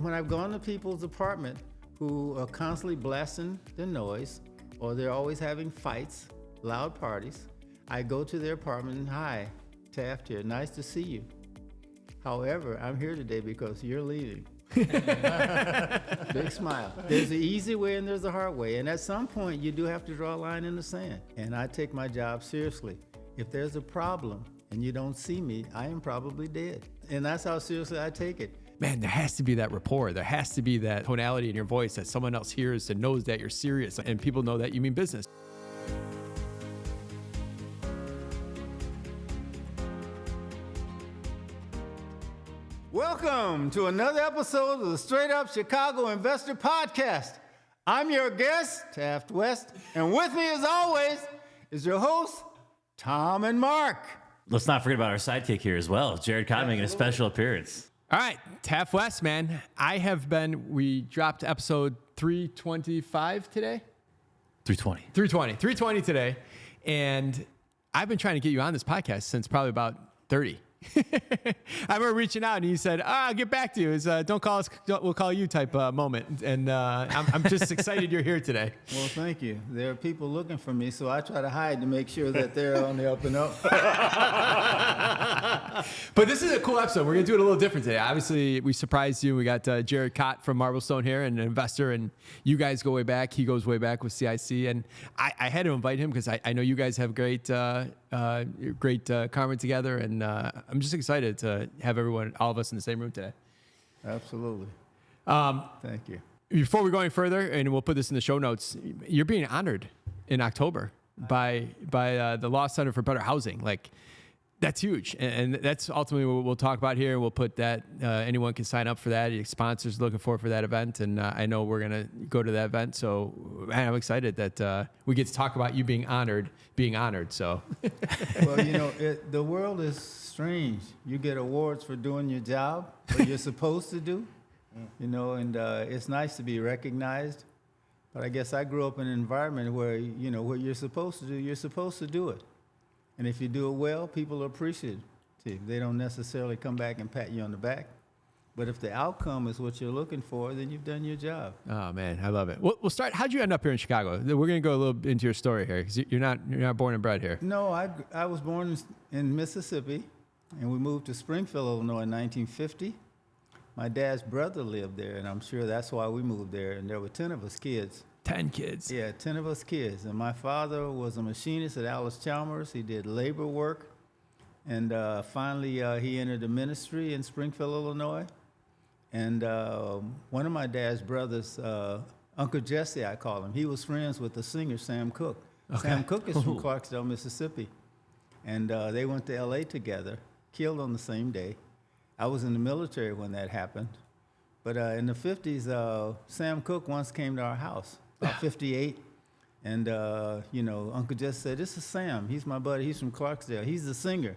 when I've gone to people's apartment who are constantly blasting the noise, or they're always having fights, loud parties, I go to their apartment and, hi, Taft here, nice to see you. However, I'm here today because you're leaving. Big smile. There's an easy way and there's a hard way. And at some point, you do have to draw a line in the sand. And I take my job seriously. If there's a problem and you don't see me, I am probably dead. And that's how seriously I take it. Man, there has to be that rapport. There has to be that tonality in your voice that someone else hears and knows that you're serious and people know that you mean business. Welcome to another episode of the Straight Up Chicago Investor Podcast. I'm your guest, Taft West, and with me as always is your host, Tom and Mark. Let's not forget about our sidekick here as well, 𝗬𝘃𝗲𝗀𝗵𝗁 making a special appearance. All right, Taft West, man. We dropped episode 325 today. 320 today. And I've been trying to get you on this podcast since probably about 30. I remember reaching out and you said, I'll get back to you. It's don't call us, we'll call you type moment. And I'm just excited you're here today. Well, thank you. There are people looking for me, so I try to hide to make sure that they're on the up and up. But this is a cool episode. We're going to do it a little different today. Obviously, we surprised you. We got 𝗬𝘃𝗲𝗀𝗃 from Marblestone here and an investor. And you guys go way back. He goes way back with 𝗖𝗵𝗶𝗰𝗀𝗀. And I had to invite him because I know you guys have great karma together. And I'm just excited to have all of us in the same room today. Absolutely. Thank you. Before we go any further, and we'll put this in the show notes, you're being honored in October by the Law Center for Better Housing. Like, that's huge. And that's ultimately what we'll talk about here. We'll put that, anyone can sign up for that. Sponsors looking forward for that event. And I know we're going to go to that event. So, man, I'm excited that we get to talk about you being honored. So, well, the world is strange. You get awards for doing your job, what you're supposed to do, and it's nice to be recognized. But I guess I grew up in an environment where, what you're supposed to do, you're supposed to do it. And if you do it well, people are appreciative. They don't necessarily come back and pat you on the back. But if the outcome is what you're looking for, then you've done your job. Oh, man, I love it. We'll start. How'd you end up here in Chicago? We're going to go a little into your story here because you're not born and bred here. No, I was born in Mississippi, and we moved to Springfield, Illinois in 1950. My dad's brother lived there, and I'm sure that's why we moved there. And there were 10 of us kids. 10 kids. Yeah, 10 of us kids. And my father was a machinist at 𝗬𝘃𝗲𝗃𝗁𝗍. He did labor work. And finally, he entered the ministry in Springfield, Illinois. And one of my dad's brothers, Uncle Jesse, I call him, he was friends with the singer Sam Cooke. Okay. Sam Cooke is from Clarksdale, Mississippi. And they went to L.A. together, killed on the same day. I was in the military when that happened. But in the 50s, Sam Cooke once came to our house. About 58, and Uncle Jesse said, "This is Sam. He's my buddy. He's from Clarksdale. He's the singer."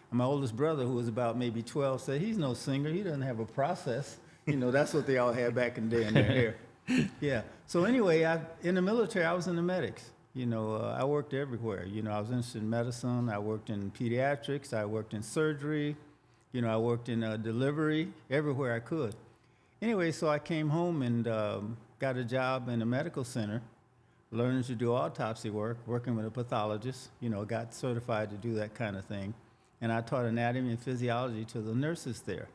And my oldest brother, who was about maybe 12, said, "He's no singer. He doesn't have a process." That's what they all had back in the day in their hair. Yeah. So anyway, in the military, I was in the medics. I worked everywhere. I was interested in medicine. I worked in pediatrics. I worked in surgery. I worked in delivery, everywhere I could. Anyway, so I came home and got a job in a medical center, learning to do autopsy work, working with a pathologist, got certified to do that kind of thing. And I taught anatomy and physiology to the nurses there.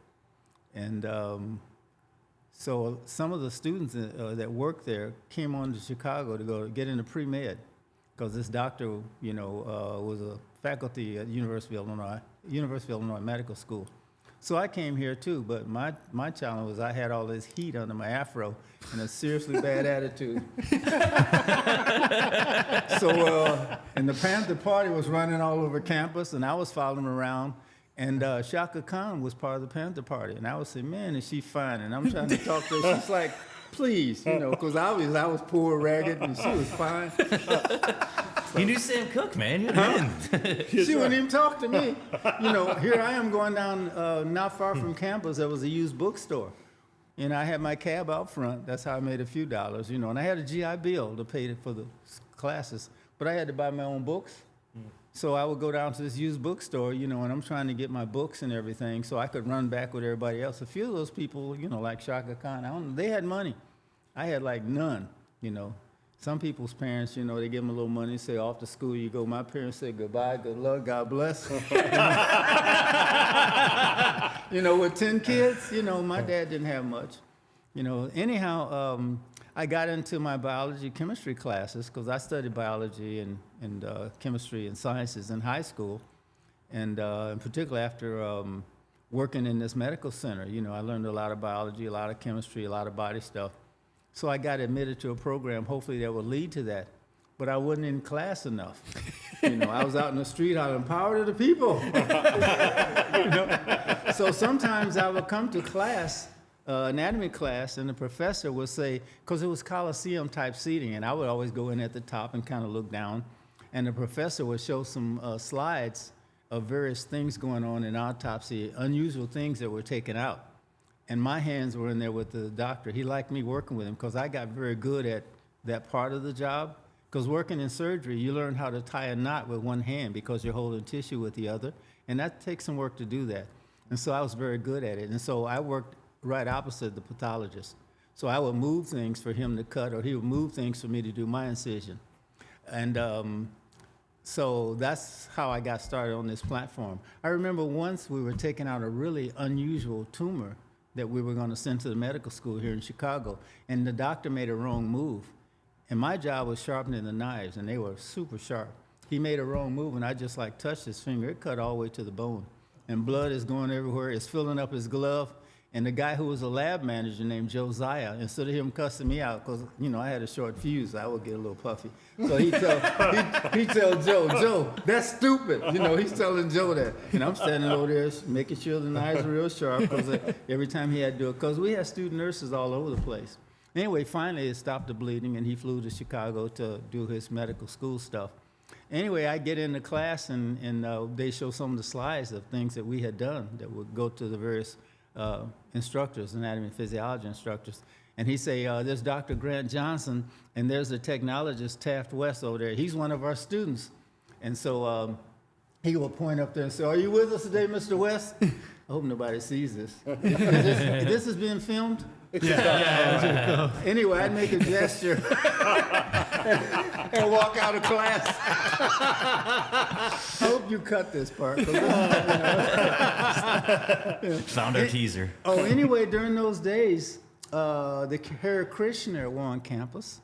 And so some of the students that worked there came on to Chicago to go get into pre-med, because this doctor, was a faculty at University of Illinois Medical School. So I came here too, but my challenge was I had all this heat under my afro and a seriously bad attitude. And the Panther Party was running all over campus, and I was following around, and 𝗬𝘃𝗲𝗀𝗃𝗁𝗍 Khan was part of the Panther Party, and I would say, "Man, is she fine?" And I'm trying to talk to her. She's like, "Please," because obviously I was poor, ragged, and she was fine. You knew Sam Cooke, man. You didn't. She wouldn't even talk to me. Here I am going down not far from campus. There was a used bookstore. And I had my cab out front. That's how I made a few dollars, And I had a GI Bill to pay for the classes. But I had to buy my own books. So I would go down to this used bookstore, and I'm trying to get my books and everything so I could run back with everybody else. A few of those people, like Shaka Khan, I don't know, they had money. I had like none, Some people's parents, they give them a little money, say, off to school you go. My parents say, goodbye, good luck, God bless. With 10 kids, my dad didn't have much. Anyhow, I got into my biology, chemistry classes because I studied biology and chemistry and sciences in high school. And in particular after working in this medical center, I learned a lot of biology, a lot of chemistry, a lot of body stuff. So I got admitted to a program, hopefully that would lead to that. But I wasn't in class enough. I was out in the street hollering, power to the people. So sometimes I would come to class, anatomy class, and the professor would say, because it was Coliseum type seating, and I would always go in at the top and kind of look down, and the professor would show some slides of various things going on in autopsy, unusual things that were taken out. And my hands were in there with the doctor. He liked me working with him because I got very good at that part of the job. Because working in surgery, you learn how to tie a knot with one hand because you're holding tissue with the other, and that takes some work to do that. And so I was very good at it. And so I worked right opposite the pathologist. So I would move things for him to cut, or he would move things for me to do my incision. And so that's how I got started on this platform. I remember once we were taking out a really unusual tumor that we were going to send to the medical school here in Chicago, and the doctor made a wrong move. And my job was sharpening the knives, and they were super sharp. He made a wrong move, and I just touched his finger. It cut all the way to the bone. And blood is going everywhere. It's filling up his glove. And the guy who was a lab manager named 𝗍𝘃𝗏, instead of him cussing me out, because, I had a short fuse, I would get a little puffy. So he tell Joe, that's stupid. He's telling Joe that. And I'm standing over there making sure the knives are real sharp, because every time he had to do it, because we had student nurses all over the place. Anyway, finally it stopped the bleeding, and he flew to Chicago to do his medical school stuff. Anyway, I get into class, and they show some of the slides of things that we had done that would go to the various instructors, anatomy and physiology instructors. And he say, there's Dr. Grant Johnson, and there's the technologist Taft West over there. He's one of our students. And so he will point up there and say, are you with us today, Mr. West? I hope nobody sees this. This is being filmed? Yeah. Anyway, I'd make a gesture and walk out of class. I hope you cut this part. Found our teaser. Oh, anyway, during those days, the 𝗬𝗏 𝗃𝗏 were on campus.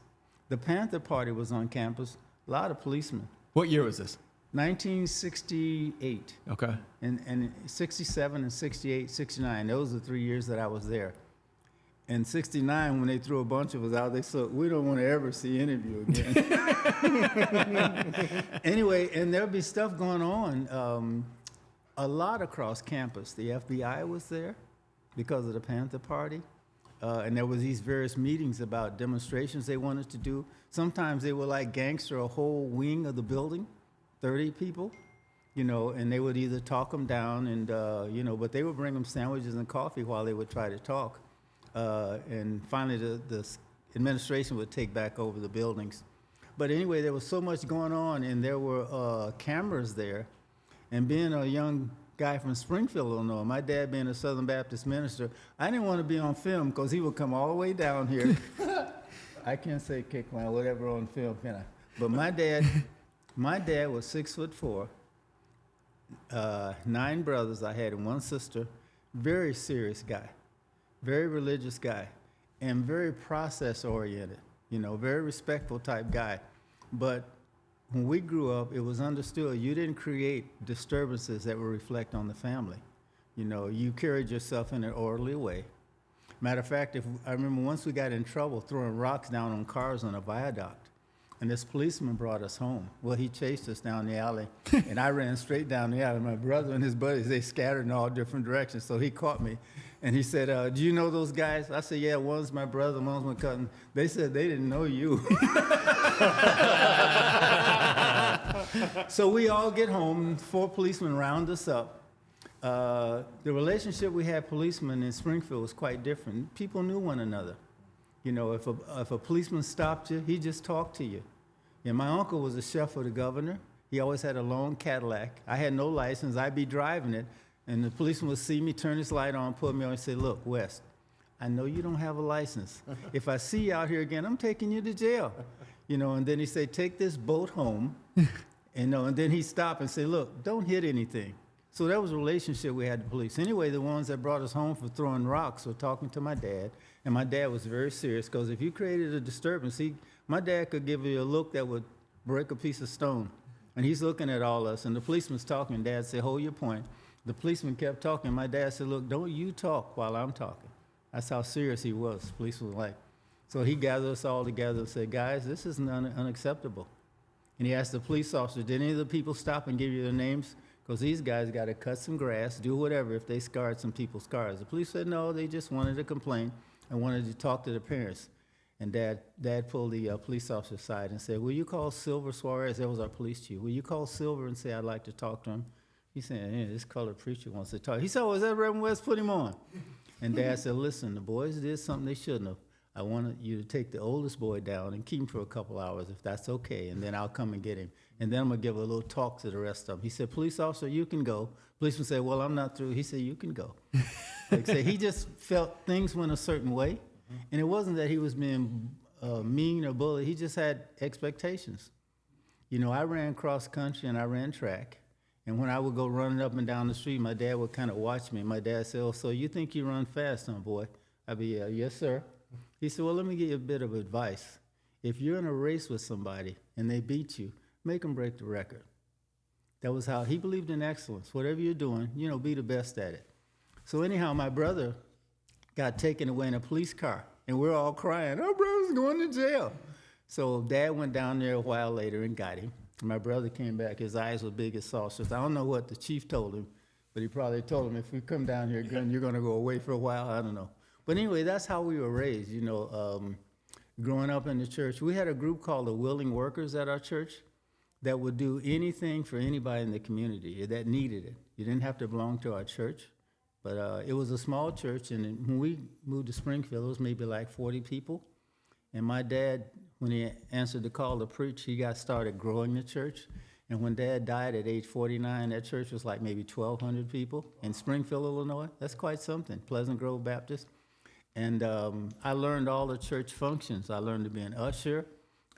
The Panther Party was on campus. A lot of policemen. What year was this? 1968. Okay. And 67 and 68, 69. Those are the 3 years that I was there. In 69, when they threw a bunch of us out, they said, we don't want to ever see any of you again. Anyway, and there'll be stuff going on a lot across campus. The FBI was there because of the Panther Party. And there was these various meetings about demonstrations they wanted to do. Sometimes they would gangster a whole wing of the building, 30 people, and they would either talk them down and, but they would bring them sandwiches and coffee while they would try to talk. And finally, the administration would take back over the buildings. But anyway, there was so much going on, and there were cameras there. And being a young guy from Springfield, Illinois, my dad being a Southern Baptist minister, I didn't want to be on film because he would come all the way down here. I can't say kick my whatever on film, can I? But my dad was 6'4", 9 brothers I had and 1 sister, very serious guy. Very religious guy, and very process-oriented, very respectful type guy. But when we grew up, it was understood you didn't create disturbances that would reflect on the family. You carried yourself in an orderly way. Matter of fact, I remember once we got in trouble throwing rocks down on cars on a viaduct, and this policeman brought us home. Well, he chased us down the alley, and I ran straight down the alley. My brother and his buddies, they scattered in all different directions, so he caught me. And he said, do you know those guys? I said, yeah, one's my brother, one's my cousin. They said they didn't know you. So we all get home, 4 policemen round us up. The relationship we had policemen in Springfield was quite different. People knew one another. If a policeman stopped you, he just talked to you. And my uncle was a chef for the governor. He always had a long Cadillac. I had no license. I'd be driving it, and the policeman would see me, turn his light on, put me on, and say, look, West, I know you don't have a license. If I see you out here again, I'm taking you to jail. And then he said, take this boat home. And then he'd stop and say, look, don't hit anything. So that was a relationship we had with the police. Anyway, the ones that brought us home for throwing rocks were talking to my dad. And my dad was very serious, because if you created a disturbance, my dad could give you a look that would break a piece of stone. And he's looking at all us, and the policeman's talking, and Dad said, hold your point. The policeman kept talking. My dad said, look, don't you talk while I'm talking. That's how serious he was. The police was like. So he gathered us all together and said, guys, this is unacceptable. And he asked the police officer, did any of the people stop and give you their names? Because these guys got to cut some grass, do whatever if they scarred some people's cars. The police said, no, they just wanted to complain and wanted to talk to the parents. And Dad pulled the police officer aside and said, will you call Silver Suarez? That was our police chief. Will you call Silver and say I'd like to talk to him? He said, yeah, this colored preacher wants to talk. He said, oh, is that Reverend West? Put him on. And Dad said, listen, the boys did something they shouldn't have. I wanted you to take the oldest boy down and keep him for a couple hours, if that's okay, and then I'll come and get him. And then I'm going to give a little talk to the rest of them. He said, police officer, you can go. Policeman said, well, I'm not through. He said, you can go. Like I said, he just felt things went a certain way. And it wasn't that he was being mean or bully. He just had expectations. I ran cross country and I ran track. And when I would go running up and down the street, my dad would kind of watch me. My dad said, oh, so you think you run fast, huh, boy? I'd be, yes, sir. He said, well, let me give you a bit of advice. If you're in a race with somebody and they beat you, make them break the record. That was how he believed in excellence. Whatever you're doing, be the best at it. So anyhow, my brother got taken away in a police car, and we're all crying, our brother's going to jail. So Dad went down there a while later and got him. My brother came back. His eyes were big as saucers. I don't know what the chief told him, but he probably told him, if we come down here again, you're going to go away for a while. I don't know. But anyway, that's how we were raised, growing up in the church. We had a group called the Willing Workers at our church that would do anything for anybody in the community that needed it. You didn't have to belong to our church, but it was a small church, and when we moved to Springfield, it was maybe like 40 people. And my dad, when he answered the call to preach, he got started growing the church. And when Dad died at age 49, that church was like maybe 1,200 people in Springfield, Illinois. That's quite something, Pleasant Grove Baptist. And I learned all the church functions. I learned to be an usher.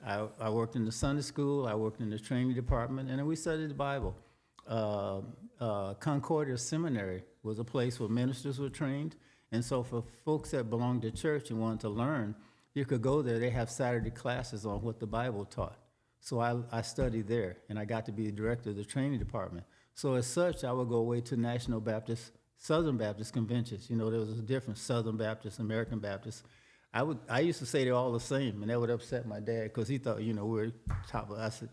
I worked in the Sunday school. I worked in the training department, and then we studied the Bible. Concordia Seminary was a place where ministers were trained. And so for folks that belonged to church and wanted to learn, you could go there. They have Saturday classes on what the Bible taught. So I studied there, and I got to be the director of the training department. So as such, I would go away to National Baptist, Southern Baptist conventions. There was a difference, Southern Baptist, American Baptist. I used to say they're all the same, and that would upset my dad, because he thought, we're top of. I said,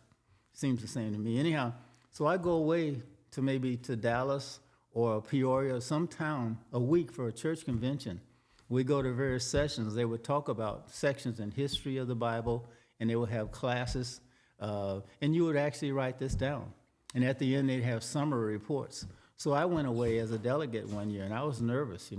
seems the same to me. Anyhow, so I go away to maybe to Dallas or Peoria or some town a week for a church convention. We go to various sessions. They would talk about sections in history of the Bible, and they would have classes, and you would actually write this down. And at the end, they'd have summary reports. So I went away as a delegate one year, and I was nervous,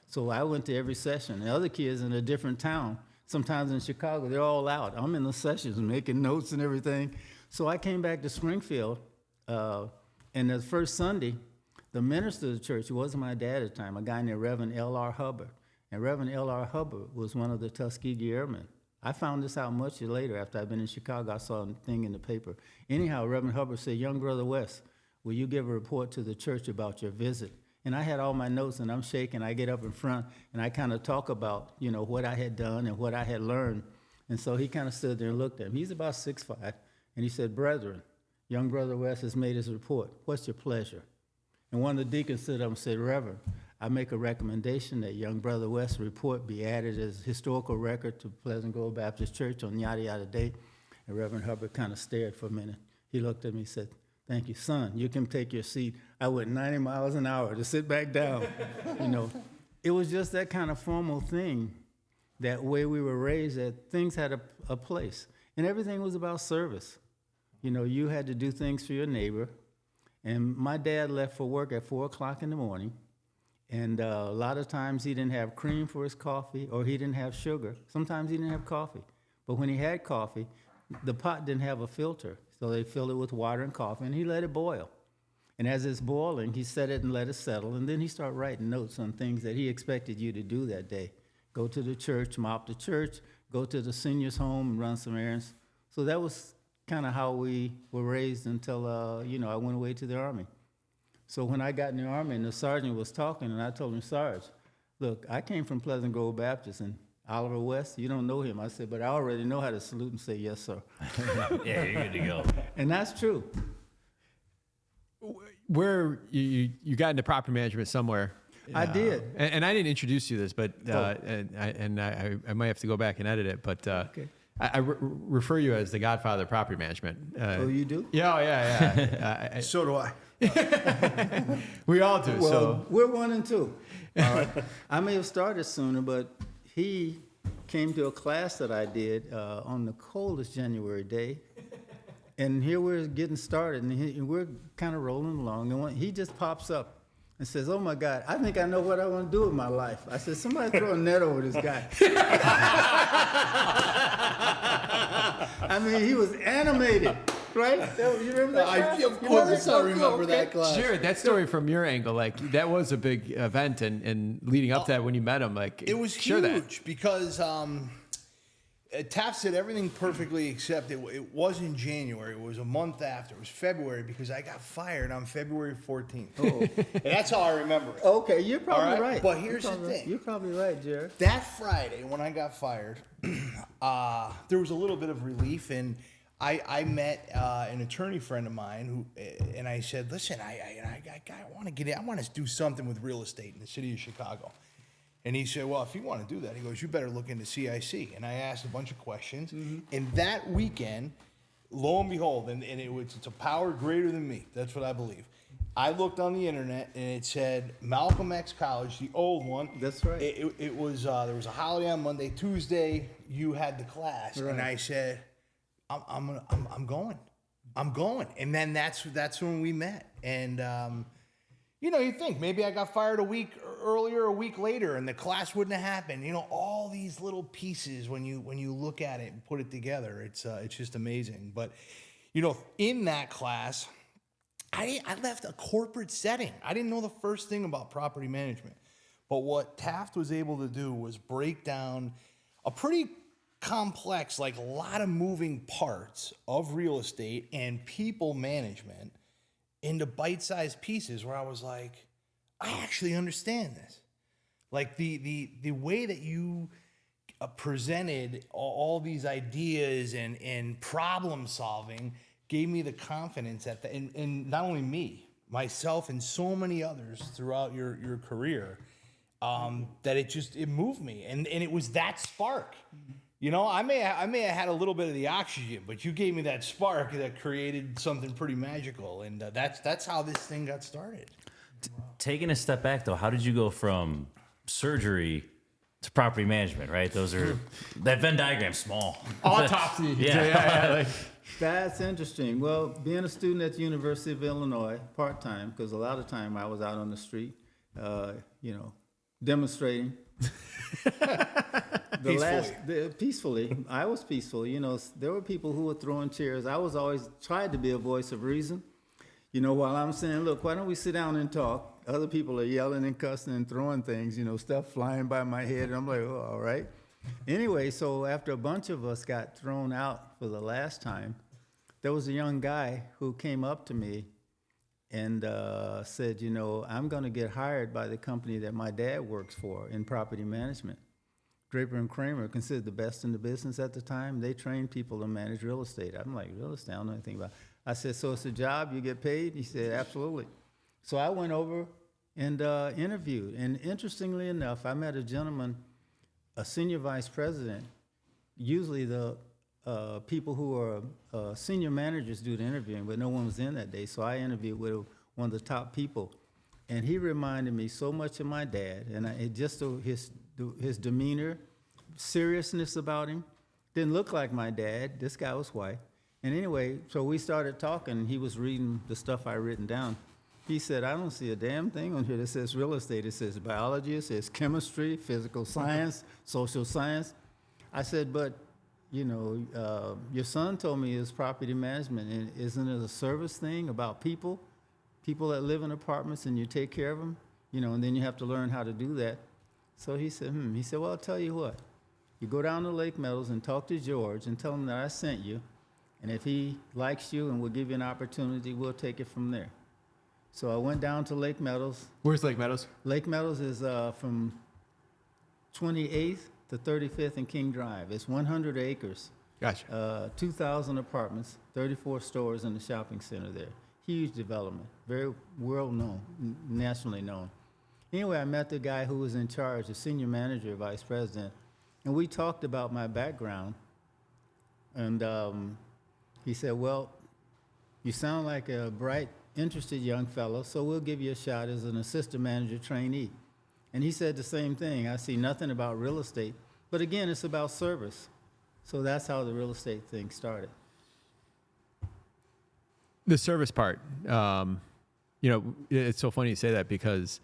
So I went to every session. The other kids in a different town, sometimes in Chicago, they're all out. I'm in the sessions making notes and everything. So I came back to Springfield, and the first Sunday, the minister of the church, who wasn't my dad at the time, a guy named Reverend L.R. Hubbard. And Reverend L.R. Hubbard was one of the Tuskegee Airmen. I found this out much later after I'd been in Chicago. I saw a thing in the paper. Anyhow, Reverend Hubbard said, young brother West, will you give a report to the church about your visit? And I had all my notes, and I'm shaking. I get up in front, and I kind of talk about, what I had done and what I had learned. And so he kind of stood there and looked at me. He's about 6'5", and he said, brethren, young brother West has made his report. What's your pleasure? And one of the deacons stood up and said, Reverend, I make a recommendation that young brother West's report be added as historical record to Pleasant Grove Baptist Church on yada yada date. And Reverend Hubbard kind of stared for a minute. He looked at me and said, thank you, son. You can take your seat. I went 90 miles an hour to sit back down. It was just that kind of formal thing, that way we were raised, that things had a place. And everything was about service. You had to do things for your neighbor. And my dad left for work at 4 o'clock in the morning. And a lot of times he didn't have cream for his coffee, or he didn't have sugar. Sometimes he didn't have coffee. But when he had coffee, the pot didn't have a filter. So they filled it with water and coffee, and he let it boil. And as it's boiling, he set it and let it settle, and then he started writing notes on things that he expected you to do that day. Go to the church, mop the church, go to the seniors' home and run some errands. So that was kind of how we were raised until, I went away to the Army. So when I got in the Army and the sergeant was talking, and I told him, Sarge, look, I came from Pleasant Grove Baptist, and Oliver West, you don't know him. I said, but I already know how to salute and say, yes, sir. Yeah, you're good to go. And that's true. Where you got into property management somewhere. I did. And I didn't introduce you to this, but I might have to go back and edit it. But Okay. I refer you as the Godfather of property management. Oh, you do? Yeah. So do I. We all do. Well, So we're 1 and 2. I may have started sooner, but he came to a class that I did on the coldest January day. And here we're getting started, and we're kind of rolling along. And he just pops up and says, oh, my God, I think I know what I want to do with my life. I said, somebody throw a net over this guy. I mean, he was animated, right? You remember that class? Of course I remember Okay. that class. Jared, that story from your angle, like that was a big event, and leading up to that when you met him, like It was share that. huge because Taft did everything perfectly except it wasn't January. It was a month after. It was February because I got fired on February 14th. Oh. And that's how I remember it. Okay, you're probably All right, right. but here's the thing. You're probably right, Jared. That Friday when I got fired, there was a little bit of relief, and I met an attorney friend of mine and I said, listen, I want to get in. I want to do something with real estate in the city of Chicago. And he said, well, if you want to do that, he goes, you better look into 𝗖𝗍𝗃. And I asked a bunch of questions. And that weekend, lo and behold, it's a power greater than me. That's what I believe. I looked on the internet, and it said Malcolm X College, the old one. That's right. It was, there was a holiday on Monday. Tuesday, you had the class. Right. And I said, I'm going. I'm going. And then that's when we met. And, you think maybe I got fired a week earlier, a week later, and the class wouldn't have happened. All these little pieces when you look at it and put it together, it's just amazing. But in that class, I left a corporate setting. I didn't know the first thing about property management, but what Taft was able to do was break down a pretty complex, like a lot of moving parts of real estate and people management into bite-sized pieces where I was like, I actually understand this. Like the way that you presented all these ideas and problem solving gave me the confidence and not only me, myself and so many others throughout your career, that it moved me. And it was that spark. I may have had a little bit of the oxygen, but you gave me that spark that created something pretty magical, and that's how this thing got started. Taking a step back, though, how did you go from surgery to property management, right? Those are, that Venn diagram's small. Autopsy. Yeah. That's interesting. Well, being a student at the University of Illinois, part-time, because a lot of time I was out on the street, demonstrating. Peacefully. I was peaceful. There were people who were throwing chairs. I was always tried to be a voice of reason. While I'm saying, look, why don't we sit down and talk? Other people are yelling and cussing and throwing things, stuff flying by my head. And I'm like, oh, all right. Anyway, so after a bunch of us got thrown out for the last time, there was a young guy who came up to me and said, I'm going to get hired by the company that my dad works for in property management. Draper and Kramer, considered the best in the business at the time. They trained people to manage real estate. I'm like, real estate? I don't know anything about it. I said, so it's a job, you get paid? He said, absolutely. So I went over and interviewed. And interestingly enough, I met a gentleman, a senior vice president. Usually the people who are senior managers do the interviewing, but no one was in that day. So I interviewed with one of the top people. And he reminded me so much of my dad. And his demeanor, seriousness about him, didn't look like my dad. This guy was white. And anyway, so we started talking. He was reading the stuff I written down. He said, I don't see a damn thing on here that says real estate. It says biology, it says chemistry, physical science, social science. I said, but your son told me it's property management, and isn't it a service thing about people that live in apartments and you take care of them, and then you have to learn how to do that. So he said, well, I'll tell you what. You go down to Lake Meadows and talk to George and tell him that I sent you, and if he likes you and will give you an opportunity, we'll take it from there. So I went down to Lake Meadows. Where's Lake Meadows? Lake Meadows is from 28th to 35th and King Drive. It's 100 acres. Gotcha. 2,000 apartments, 34 stores in the shopping center there. Huge development, very world known, nationally known. Anyway, I met the guy who was in charge, the senior manager, vice president, and we talked about my background. And he said, well, you sound like a bright, interested young fellow, so we'll give you a shot as an assistant manager trainee. And he said the same thing. I see nothing about real estate, but again, it's about service. So that's how the real estate thing started. The service part, it's so funny you say that because,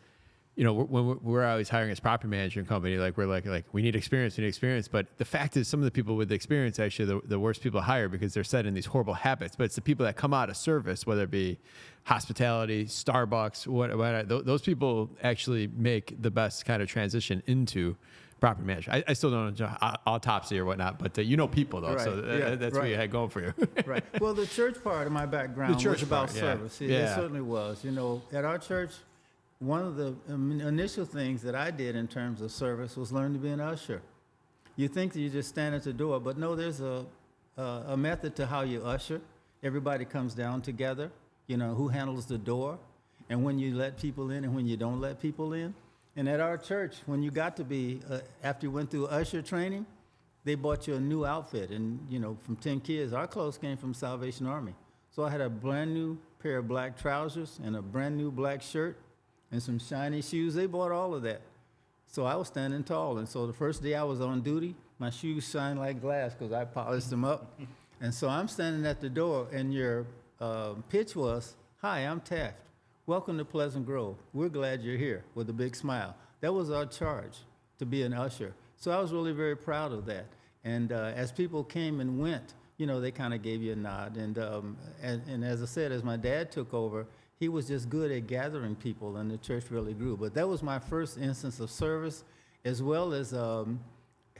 when we're always hiring as property management company, we're like, we need experience. But the fact is some of the people with experience, actually the worst people to hire because they're set in these horrible habits. But it's the people that come out of service, whether it be hospitality, Starbucks, whatever, those people actually make the best kind of transition into property management. I still don't know autopsy or whatnot, but people though, right. so that's what you had going for you. Right. Well, the church part of my background was about service. It certainly was. At our church, one of the initial things that I did in terms of service was learn to be an usher. You think that you just stand at the door, but no, there's a method to how you usher. Everybody comes down together, who handles the door, and when you let people in and when you don't let people in. And at our church, when you got to be, after you went through usher training, they bought you a new outfit. And, from 10 kids, our clothes came from Salvation Army. So I had a brand new pair of black trousers and a brand new black shirt and some shiny shoes. They bought all of that. So I was standing tall. And so the first day I was on duty, my shoes shined like glass because I polished them up. And so I'm standing at the door, and your pitch was, "Hi, I'm Taft. Welcome to Pleasant Grove. We're glad you're here," with a big smile. That was our charge, to be an usher. So I was really very proud of that. And as people came and went, they kind of gave you a nod. And as I said, as my dad took over, he was just good at gathering people, and the church really grew. But that was my first instance of service, as well as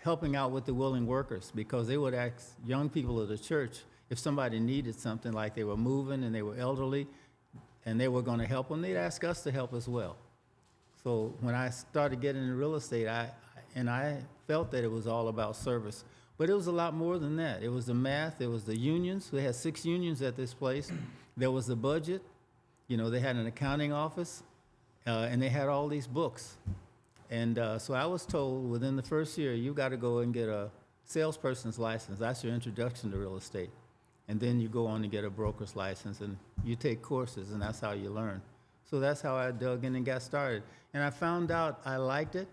helping out with the willing workers, because they would ask young people of the church if somebody needed something, like they were moving and they were elderly, and they were going to help them, they'd ask us to help as well. So when I started getting into real estate, I felt that it was all about service. But it was a lot more than that. It was the math, it was the unions. We had 6 unions at this place. There was the budget. They had an accounting office, and they had all these books. And so I was told within the first year, you got to go and get a salesperson's license. That's your introduction to real estate. And then you go on to get a broker's license, and you take courses, and that's how you learn. So that's how I dug in and got started. And I found out I liked it,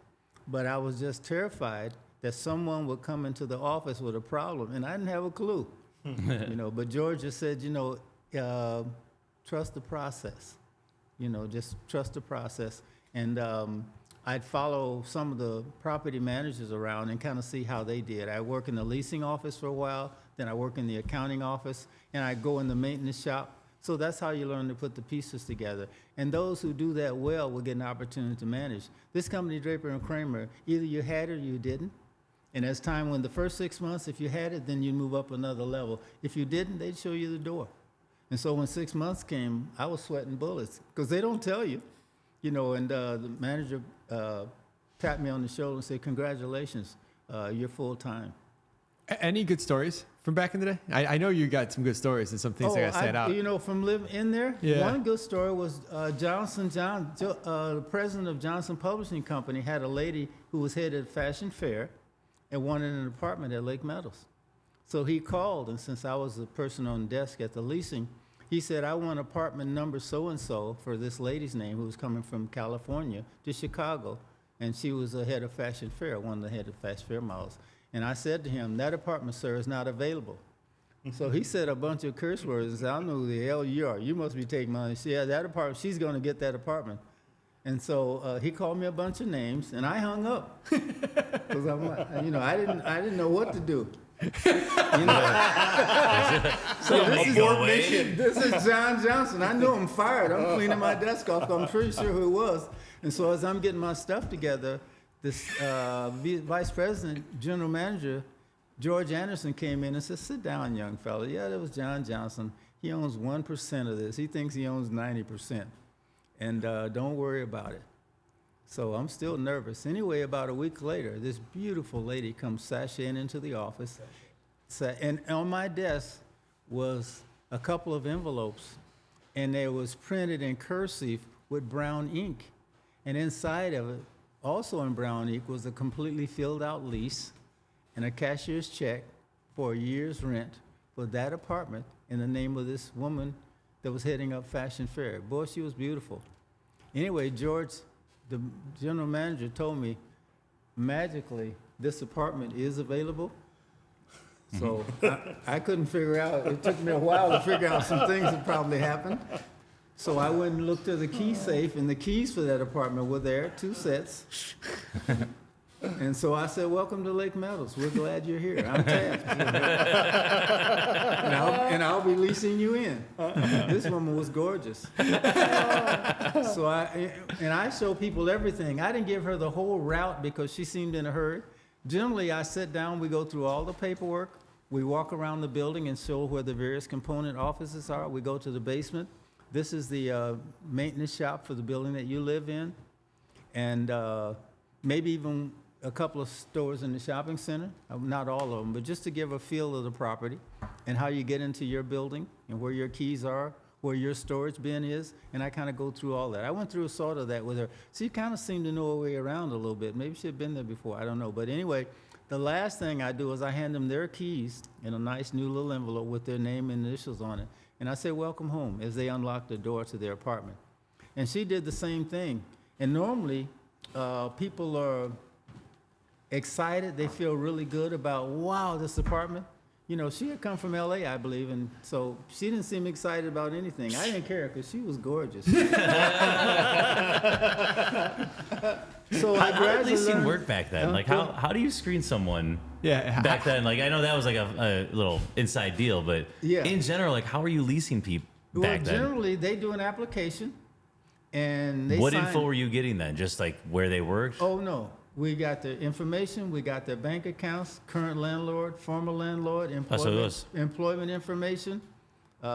but I was just terrified that someone would come into the office with a problem, and I didn't have a clue. But George just said, trust the process. Just trust the process. And I'd follow some of the property managers around and kind of see how they did. I work in the leasing office for a while, then I work in the accounting office, and I go in the maintenance shop. So that's how you learn to put the pieces together. And those who do that well will get an opportunity to manage. This company, Draper and Kramer, either you had it or you didn't. And as time went, the first 6 months, if you had it, then you'd move up another level. If you didn't, they'd show you the door. And so when 6 months came, I was sweating bullets because they don't tell you. And the manager tapped me on the shoulder and said, "Congratulations, you're full time." Any good stories from back in the day? I know you got some good stories and some things that got stand out. From living in there, Yeah. One good story was the president of Johnson Publishing Company had a lady who was head of Fashion Fair and wanted an apartment at Lake Meadows. So he called, and since I was the person on desk at the leasing, he said, "I want apartment number so-and-so for this lady's name who was coming from California to Chicago." And she was the head of Fashion Fair, one of the head of Fashion Fair models. And I said to him, "That apartment, sir, is not available." So he said a bunch of curse words and said, "I don't know who the hell you are. You must be taking money." She had that apartment. She's going to get that apartment. And so he called me a bunch of names, and I hung up because I didn't know what to do. You know, So this is Abort mission. this is John Johnson. I knew I'm fired. I'm cleaning my desk off. I'm pretty sure who it was. And so as I'm getting my stuff together, this vice president, general manager, George Anderson came in and said, "Sit down, young fella. Yeah, that was John Johnson. He owns 1% of this. He thinks he owns 90%. And don't worry about it." So I'm still nervous. Anyway, about a week later, this beautiful lady comes sashaying into the office. And on my desk was a couple of envelopes, and they was printed in cursive with brown ink. And inside of it, also in brown ink, was a completely filled out lease and a cashier's check for a year's rent for that apartment in the name of this woman that was heading up Fashion Fair. Boy, she was beautiful. Anyway, George, the general manager, told me, magically, this apartment is available. So I couldn't figure out, it took me a while to figure out some things that probably happened. So I went and looked at the key safe, and the keys for that apartment were there, 2 sets. And so I said, "Welcome to Lake Meadows. We're glad you're here. I'm Taft. and I'll be leasing you in." This woman was gorgeous. So I show people everything. I didn't give her the whole route because she seemed in a hurry. Generally, I sit down, we go through all the paperwork. We walk around the building and show where the various component offices are. We go to the basement. This is the maintenance shop for the building that you live in. And maybe even a couple of stores in the shopping center, not all of them, but just to give a feel of the property and how you get into your building and where your keys are, where your storage bin is, and I kind of go through all that. I went through sort of that with her. She kind of seemed to know her way around a little bit. Maybe she had been there before, I don't know. But anyway, the last thing I do is I hand them their keys in a nice new little envelope with their name and initials on it. And I say, "Welcome home," as they unlock the door to their apartment. And she did the same thing. And normally, people are excited. They feel really good about, wow, this apartment. You know, she had come from LA, I believe, and so she didn't seem excited about anything. I didn't care because she was gorgeous. So I How did gradually leasing learned. work back then? Like, how do you screen someone Yeah. back then? Like, I know that was like a little inside deal, but Yeah. in general, like, how are you leasing people Well, back then? generally, they do an application, and they What sign. info were you getting then? Just like where they worked? Oh, no. We got their information, we got their bank accounts, current landlord, former landlord, so it was- employment information,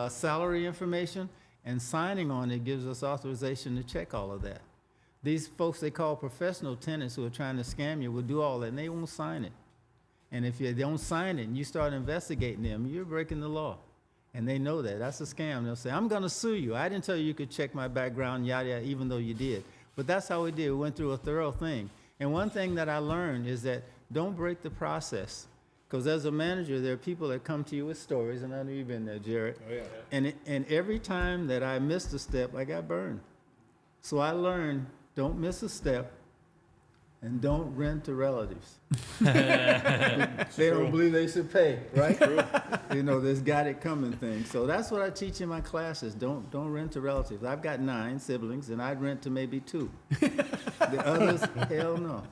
salary information, and signing on it gives us authorization to check all of that. These folks they call professional tenants who are trying to scam you will do all that, and they won't sign it. And if you don't sign it and you start investigating them, you're breaking the law. And they know that. That's a scam. They'll say, "I'm going to sue you. I didn't tell you could check my background, yada, yada, even though you did." But that's how we did. We went through a thorough thing. And one thing that I learned is that don't break the process. Because as a manager, there are people that come to you with stories, and I know you've been there, Jared. Oh, yeah. And every time that I missed a step, I got burned. So I learned, don't miss a step, and don't rent to relatives. They don't believe they should pay, right? You know, this got it coming thing. So that's what I teach in my classes. Don't rent to relatives. I've got 9 siblings, and I'd rent to maybe 2. The others, hell no.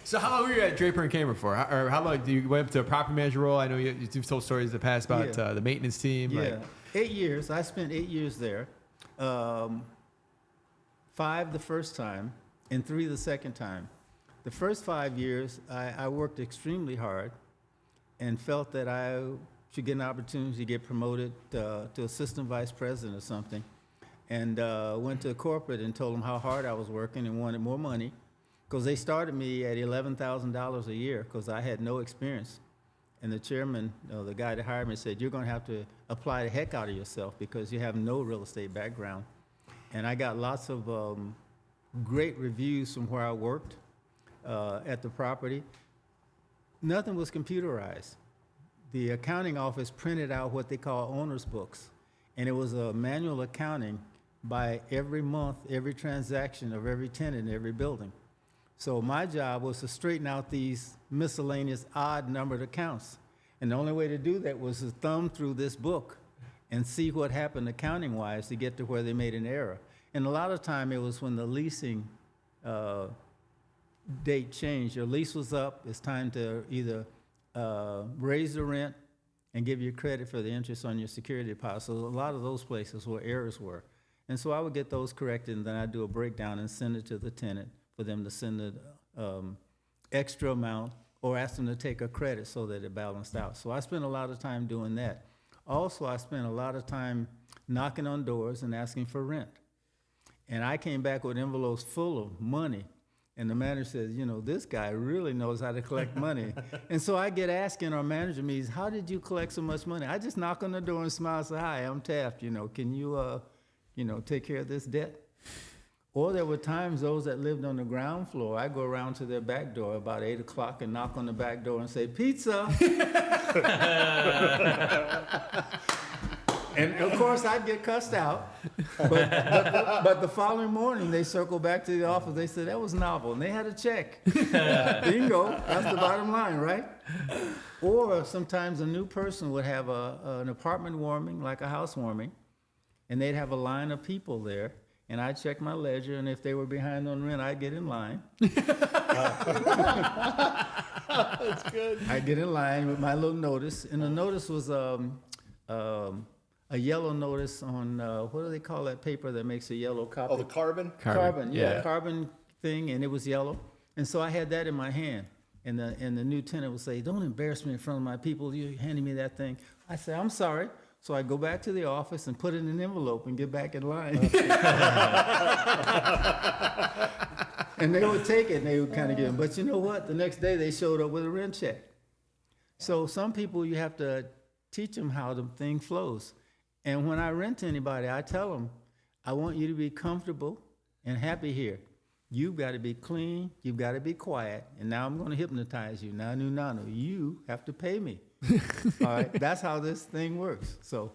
So how long were you at Draper and Kamer for? Or how long, you went up to a property manager role? I know you've told stories in the past about Yeah. the maintenance team. Yeah, Like, 8 years. I spent 8 years there. 5 the first time, and 3 the second time. The first 5 years, I worked extremely hard and felt that I should get an opportunity to get promoted to assistant vice president or something. And went to corporate and told them how hard I was working and wanted more money, because they started me at $11,000 a year because I had no experience. And the chairman, the guy that hired me, said, "You're going to have to apply the heck out of yourself because you have no real estate background." And I got lots of great reviews from where I worked at the property. Nothing was computerized. The accounting office printed out what they call owner's books, and it was a manual accounting by every month, every transaction of every tenant in every building. So my job was to straighten out these miscellaneous odd numbered accounts. And the only way to do that was to thumb through this book and see what happened accounting-wise to get to where they made an error. And a lot of time it was when the leasing date changed. Your lease was up. It's time to either raise the rent and give you credit for the interest on your security deposit. So a lot of those places where errors were. And so I would get those corrected, and then I'd do a breakdown and send it to the tenant for them to send the extra amount or ask them to take a credit so that it balanced out. So I spent a lot of time doing that. Also, I spent a lot of time knocking on doors and asking for rent. And I came back with envelopes full of money. And the manager says, you know, this guy really knows how to collect money. And so I get asked in our manager meetings, how did you collect so much money? I just knock on the door and smile and say, hi, I'm Taft. You know, can you, take care of this debt? Or there were times those that lived on the ground floor, I go around to their back door about 8 o'clock and knock on the back door and say, pizza. And of course, I'd get cussed out. But the following morning, they circled back to the office. They said, that was novel. And they had a check. Bingo. That's the bottom line, right? Or sometimes a new person would have an apartment warming, like a housewarming, and they'd have a line of people there. And I'd check my ledger, and if they were behind on rent, I'd get in line. That's good. I'd get in line with my little notice. And the notice was a yellow notice on, what do they call that paper that makes a yellow copy? Oh, the carbon? Carbon, yeah. Carbon thing, and it was yellow. And so I had that in my hand. And the new tenant would say, don't embarrass me in front of my people. You're handing me that thing. I say, I'm sorry. So I go back to the office and put it in an envelope and get back in line. And they would take it and they would kind of give them. But you know what? The next day they showed up with a rent check. So some people, you have to teach them how the thing flows. And when I rent to anybody, I tell them, I want you to be comfortable and happy here. You've got to be clean. You've got to be quiet. And now I'm going to hypnotize you. Nanu. You have to pay me. All right, that's how this thing works. So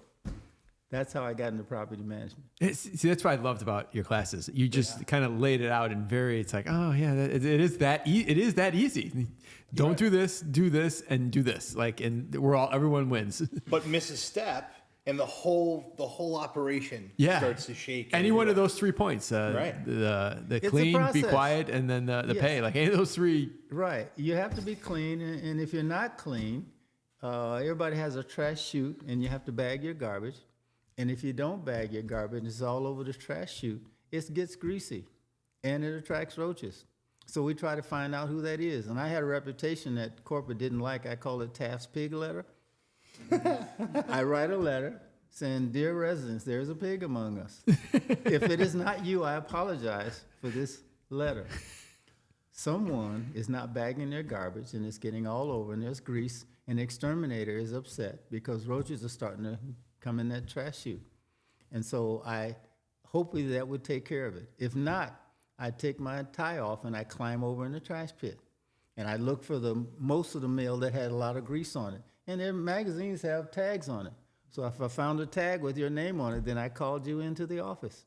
that's how I got into property management. See, that's what I loved about your classes. You just kind of laid it out in it's like, oh yeah, it is that easy. Don't do this, and do this. Like, and everyone wins. But Mrs. Step and the whole operation starts to shake. Any one of those 3 points, right? The It's a clean, be process. quiet, and then the Yes. pay. Like any of those 3. Right, you have to be clean, and if you're not clean, everybody has a trash chute, and you have to bag your garbage. And if you don't bag your garbage, it's all over the trash chute. It gets greasy, and it attracts roaches. So we try to find out who that is. And I had a reputation that corporate didn't like. I call it Taft's pig letter. I write a letter saying, dear residents, there's a pig among us. If it is not you, I apologize for this letter. Someone is not bagging their garbage, and it's getting all over, and there's grease. An exterminator is upset because roaches are starting to come in that trash chute. And so hopefully that would take care of it. If not, I take my tie off and I climb over in the trash pit. And I look for most of the mail that had a lot of grease on it. And their magazines have tags on it. So if I found a tag with your name on it, then I called you into the office.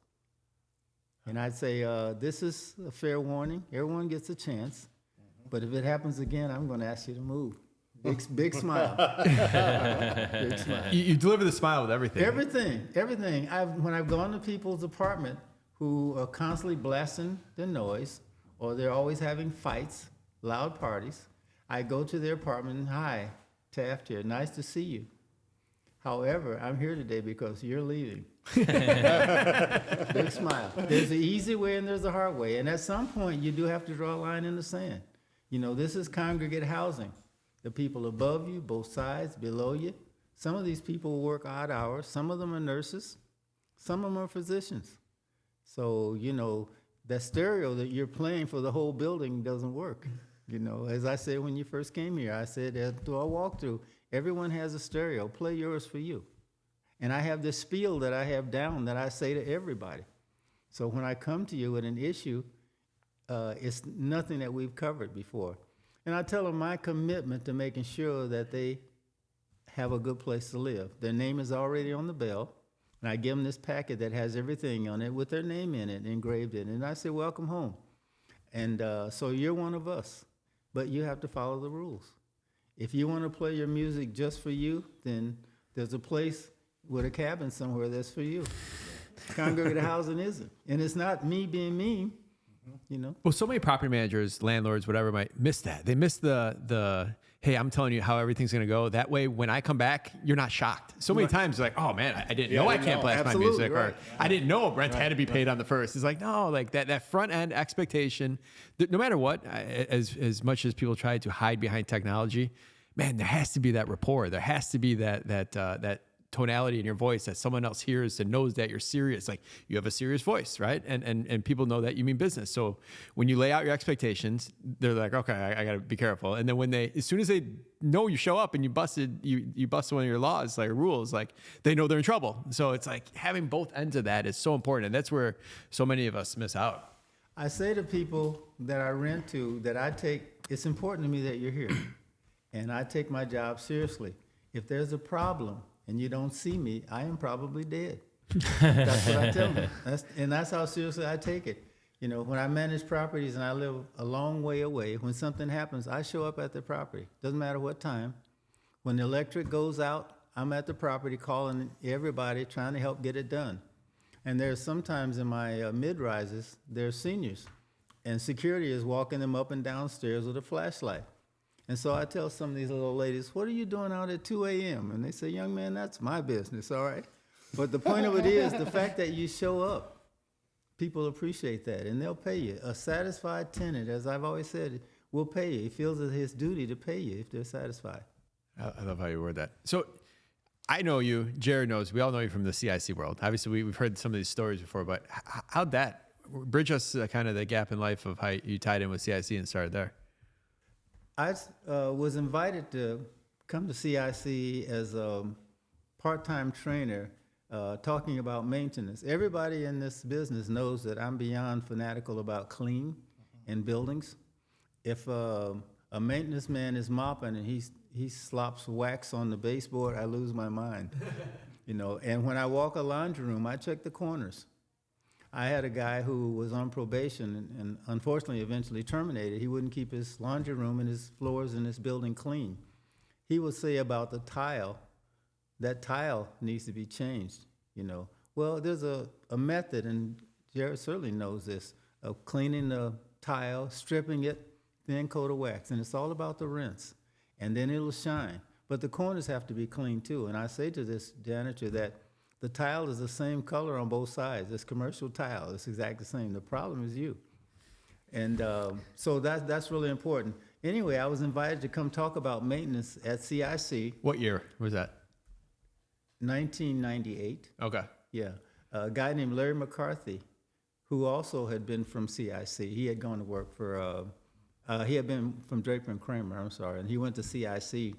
And I'd say, this is a fair warning. Everyone gets a chance. But if it happens again, I'm going to ask you to move. Big smile. Big smile. You deliver the smile with everything. Everything. When I've gone to people's apartment who are constantly blasting their noise, or they're always having fights, loud parties, I go to their apartment and, hi, Taft here, nice to see you. However, I'm here today because you're leaving. Big smile. There's an easy way and there's a hard way. And at some point, you do have to draw a line in the sand. You know, this is congregate housing. The people above you, both sides, below you. Some of these people work odd hours. Some of them are nurses. Some of them are physicians. So, you know, that stereo that you're playing for the whole building doesn't work. You know, as I said when you first came here, I said through our walkthrough, everyone has a stereo. Play yours for you. And I have this spiel that I have down that I say to everybody. So when I come to you with an issue, it's nothing that we've covered before. And I tell them my commitment to making sure that they have a good place to live. Their name is already on the bell, and I give them this packet that has everything on it with their name in it, engraved in it. And I say, welcome home. And so you're one of us, but you have to follow the rules. If you want to play your music just for you, then there's a place with a cabin somewhere that's for you. Congregate housing isn't. And it's not me being mean. you know? Well, so many property managers, landlords, whatever, might miss that. They miss the hey, I'm telling you how everything's going to go. That way, when I come back, you're not shocked. So many times, like, oh man, I didn't know I can't blast my Absolutely, music, right. or I didn't know rent had to be paid on the first. It's like, no, like that front end expectation. No matter what, as much as people try to hide behind technology, man, there has to be that rapport. There has to be that tonality in your voice that someone else hears and knows that you're serious. Like, you have a serious voice, right? And people know that you mean business. So when you lay out your expectations, they're like, okay, I got to be careful. And then as soon as they know you show up and you busted one of your laws, like rules, like they know they're in trouble. So it's like having both ends of that is so important. And that's where so many of us miss out. I say to people that I rent to that it's important to me that you're here. And I take my job seriously. If there's a problem and you don't see me, I am probably dead. That's what I tell them. That's how seriously I take it. You know, when I manage properties and I live a long way away, when something happens, I show up at the property. Doesn't matter what time. When the electric goes out, I'm at the property calling everybody, trying to help get it done. And there's sometimes in my mid-rises, there's seniors, and security is walking them up and down stairs with a flashlight. And so I tell some of these little ladies, what are you doing out at 2 a.m.? And they say, young man, that's my business, all right? But the point of it is the fact that you show up, people appreciate that, and they'll pay you. A satisfied tenant, as I've always said, will pay you. He feels it his duty to pay you if they're satisfied. I love how you word that. So I know you, Jared knows, we all know you from the CIC world. Obviously, we've heard some of these stories before, but how'd that bridge us kind of the gap in life of how you tied in with CIC and started there? I was invited to come to CIC as a part-time trainer talking about maintenance. Everybody in this business knows that I'm beyond fanatical about clean and buildings. If a maintenance man is mopping and he slops wax on the baseboard, I lose my mind. You know, and when I walk a laundry room, I check the corners. I had a guy who was on probation and unfortunately eventually terminated. He wouldn't keep his laundry room and his floors in his building clean. He would say about the tile, that tile needs to be changed, you know. Well, there's a method, and Jared certainly knows this, of cleaning the tile, stripping it, thin coat of wax, and it's all about the rinse, and then it'll shine. But the corners have to be clean too, and I say to this janitor that the tile is the same color on both sides. It's commercial tile. It's exactly the same. The problem is you. And so that's really important. Anyway, I was invited to come talk about maintenance at CIC. What year was that? 1998. Okay. Yeah. A guy named 𝗬𝗏𝗏𝗵𝗁, who also had been from CIC. He had gone to work for, he had been from Draper and Kramer, I'm sorry, and he went to CIC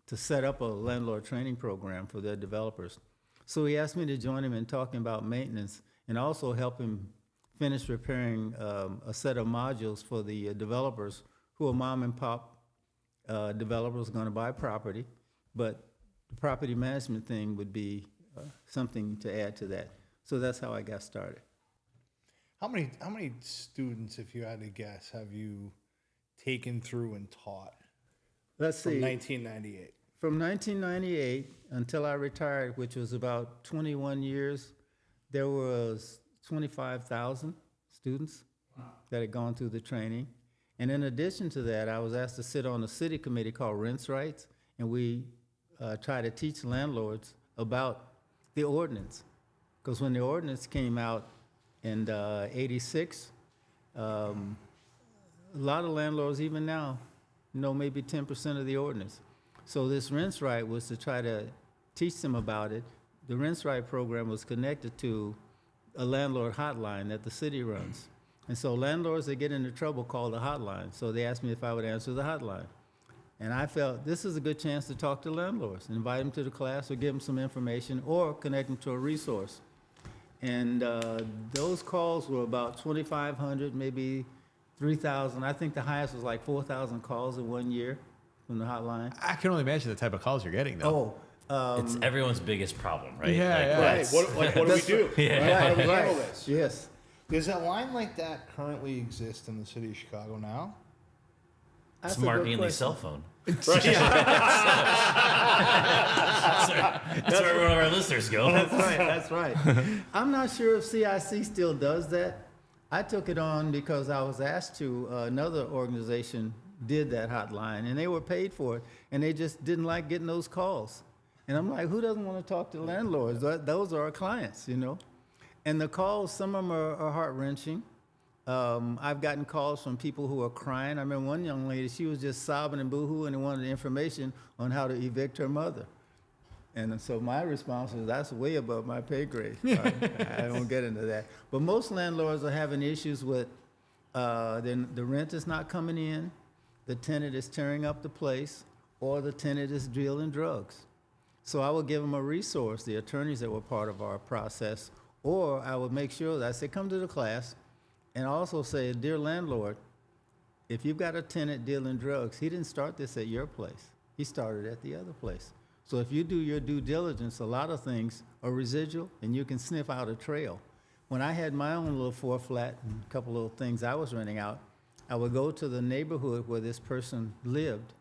to set up a landlord training program for their developers. So he asked me to join him in talking about maintenance and also help him finish repairing a set of modules for the developers who are mom and pop developers going to buy property, but the property management thing would be something to add to that. So that's how I got started. How many students, if you had to guess, have you taken through and taught? Let's see. From 1998. From 1998 until I retired, which was about 21 years, there was 25,000 students that had gone through the training. And in addition to that, I was asked to sit on a city committee called Rin Rights, and we try to teach landlords about the ordinance. Because when the ordinance came out in '86, a lot of landlords, even now, know maybe 10% of the ordinance. So this rinse right was to try to teach them about it. The rinse right program was connected to a landlord hotline that the city runs. And so landlords that get into trouble call the hotline. So they asked me if I would answer the hotline. And I felt this is a good chance to talk to landlords, invite them to the class or give them some information or connect them to a resource. And those calls were about 2,500, maybe 3,000. I think the highest was like 4,000 calls in 1 year from the hotline. I can only imagine the type of calls you're getting, though. It's everyone's biggest problem, right? Yeah, Like, yeah. that's- What do we do? Yeah. How do we handle this? Yes. Does a line like that currently exist in the city of Chicago now? That's It's a good Mark Ainley's question. cell phone. That's where one of our listeners go. That's right, that's right. I'm not sure if CIC still does that, I took it on because I was asked to. Another organization did that hotline, and they were paid for it, and they just didn't like getting those calls. And I'm like, who doesn't want to talk to landlords? Those are our clients, you know. And the calls, some of them are heart-wrenching. I've gotten calls from people who are crying. I remember one young lady, she was just sobbing and boo-hooing and wanted information on how to evict her mother. And so my response was, that's way above my pay grade. I don't get into that. But most landlords are having issues with the rent is not coming in, the tenant is tearing up the place, or the tenant is dealing drugs. So I would give them a resource, the attorneys that were part of our process, or I would make sure that I say, come to the class, and also say, dear landlord, if you've got a tenant dealing drugs, he didn't start this at your place. He started at the other place. So if you do your due diligence, a lot of things are residual, and you can sniff out a trail. When I had my own little 4-flat and a couple little things I was renting out, I would go to the neighborhood where this person lived,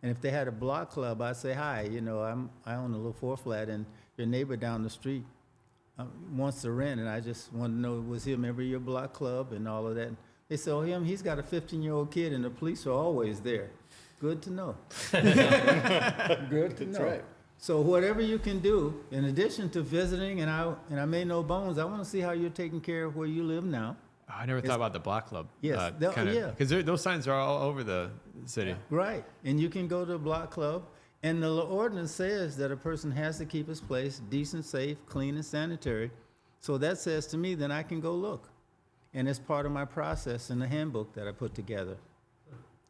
and if they had a block club, I'd say, hi, you know, I own a little 4-flat, and your neighbor down the street wants to rent, and I just want to know, was he a member of your block club and all of that? They said, oh, he's got a 15-year-old kid, and the police are always there. Good to know. Good to know. Right. So whatever you can do, in addition to visiting, and I made no bones, I want to see how you're taking care of where you live now. I never thought about the block club. Yes, yeah. Because those signs are all over the city. Right, and you can go to a block club, and the ordinance says that a person has to keep his place decent, safe, clean, and sanitary. So that says to me, then I can go look. And it's part of my process in the handbook that I put together.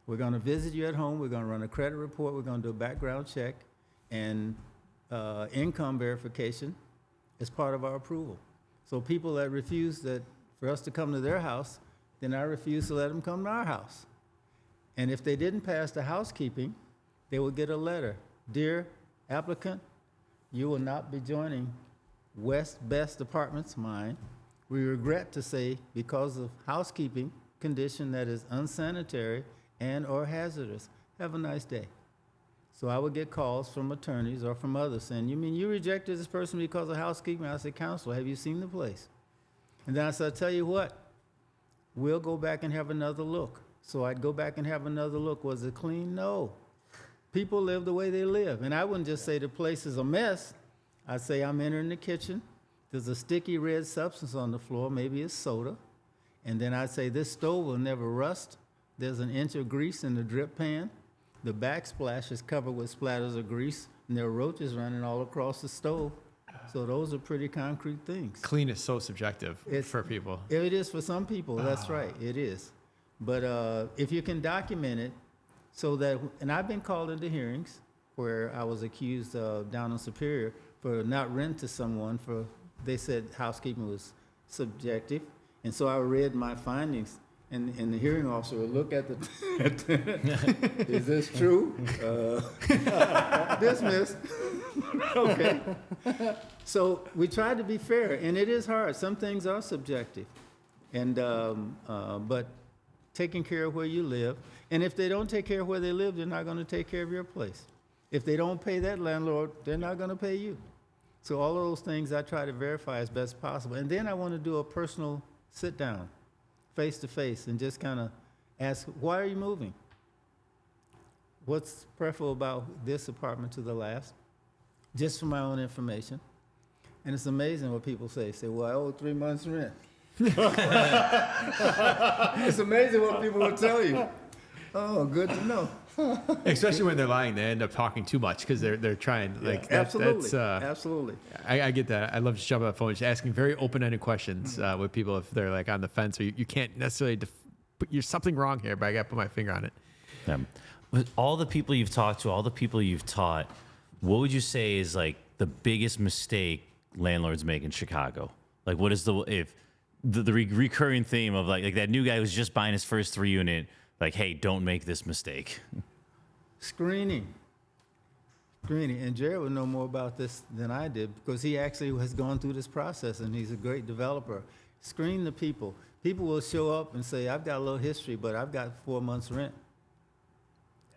We're going to visit you at home. We're going to run a credit report. We're going to do a background check and income verification as part of our approval. So people that refuse for us to come to their house, then I refuse to let them come to our house. And if they didn't pass the housekeeping, they will get a letter. Dear applicant, you will not be joining West Best Apartments, mine. We regret to say, because of housekeeping condition that is unsanitary and or hazardous. Have a nice day. So I would get calls from attorneys or from others saying, you mean you rejected this person because of housekeeping? I said, counselor, have you seen the place? And then I said, I'll tell you what, we'll go back and have another look. So I'd go back and have another look. Was it clean? No. People live the way they live. And I wouldn't just say the place is a mess. I'd say I'm entering the kitchen. There's a sticky red substance on the floor. Maybe it's soda. And then I'd say this stove will never rust. There's an inch of grease in the drip pan. The backsplash is covered with splatters of grease, and there are roaches running all across the stove. So those are pretty concrete things. Clean is so subjective for people. It is for some people, that's right, it is. But if you can document it so that, and I've been called into hearings where I was accused down in Superior for not renting to someone they said housekeeping was subjective. And so I read my findings. And the hearing officer would look at the tenant. Is this true? Dismissed. Okay. So we tried to be fair, and it is hard. Some things are subjective, and but taking care of where you live, and if they don't take care of where they live, they're not going to take care of your place. If they don't pay that landlord, they're not going to pay you. So all of those things I try to verify as best possible, and then I want to do a personal sit down, face to face, and just kind of ask, why are you moving? What's preferable about this apartment to the last? Just for my own information. And it's amazing what people say. Say, well, I owe 3 months rent. It's amazing what people will tell you. Oh, good to know. Especially when they're lying, they end up talking too much because they're trying. Like absolutely, absolutely. I get that. I love just jumping on the phone, just asking very open-ended questions with people if they're like on the fence, or you can't necessarily. You're something wrong here, but I got to put my finger on it. With all the people you've talked to, all the people you've taught, what would you say is like the biggest mistake landlords make in Chicago? Like, what is the recurring theme of like that new guy who's just buying his first 3-unit? Like, hey, don't make this mistake. Screening. And Jared would know more about this than I did because he actually has gone through this process and he's a great developer. Screen the people. People will show up and say, I've got a little history, but I've got 4 months rent.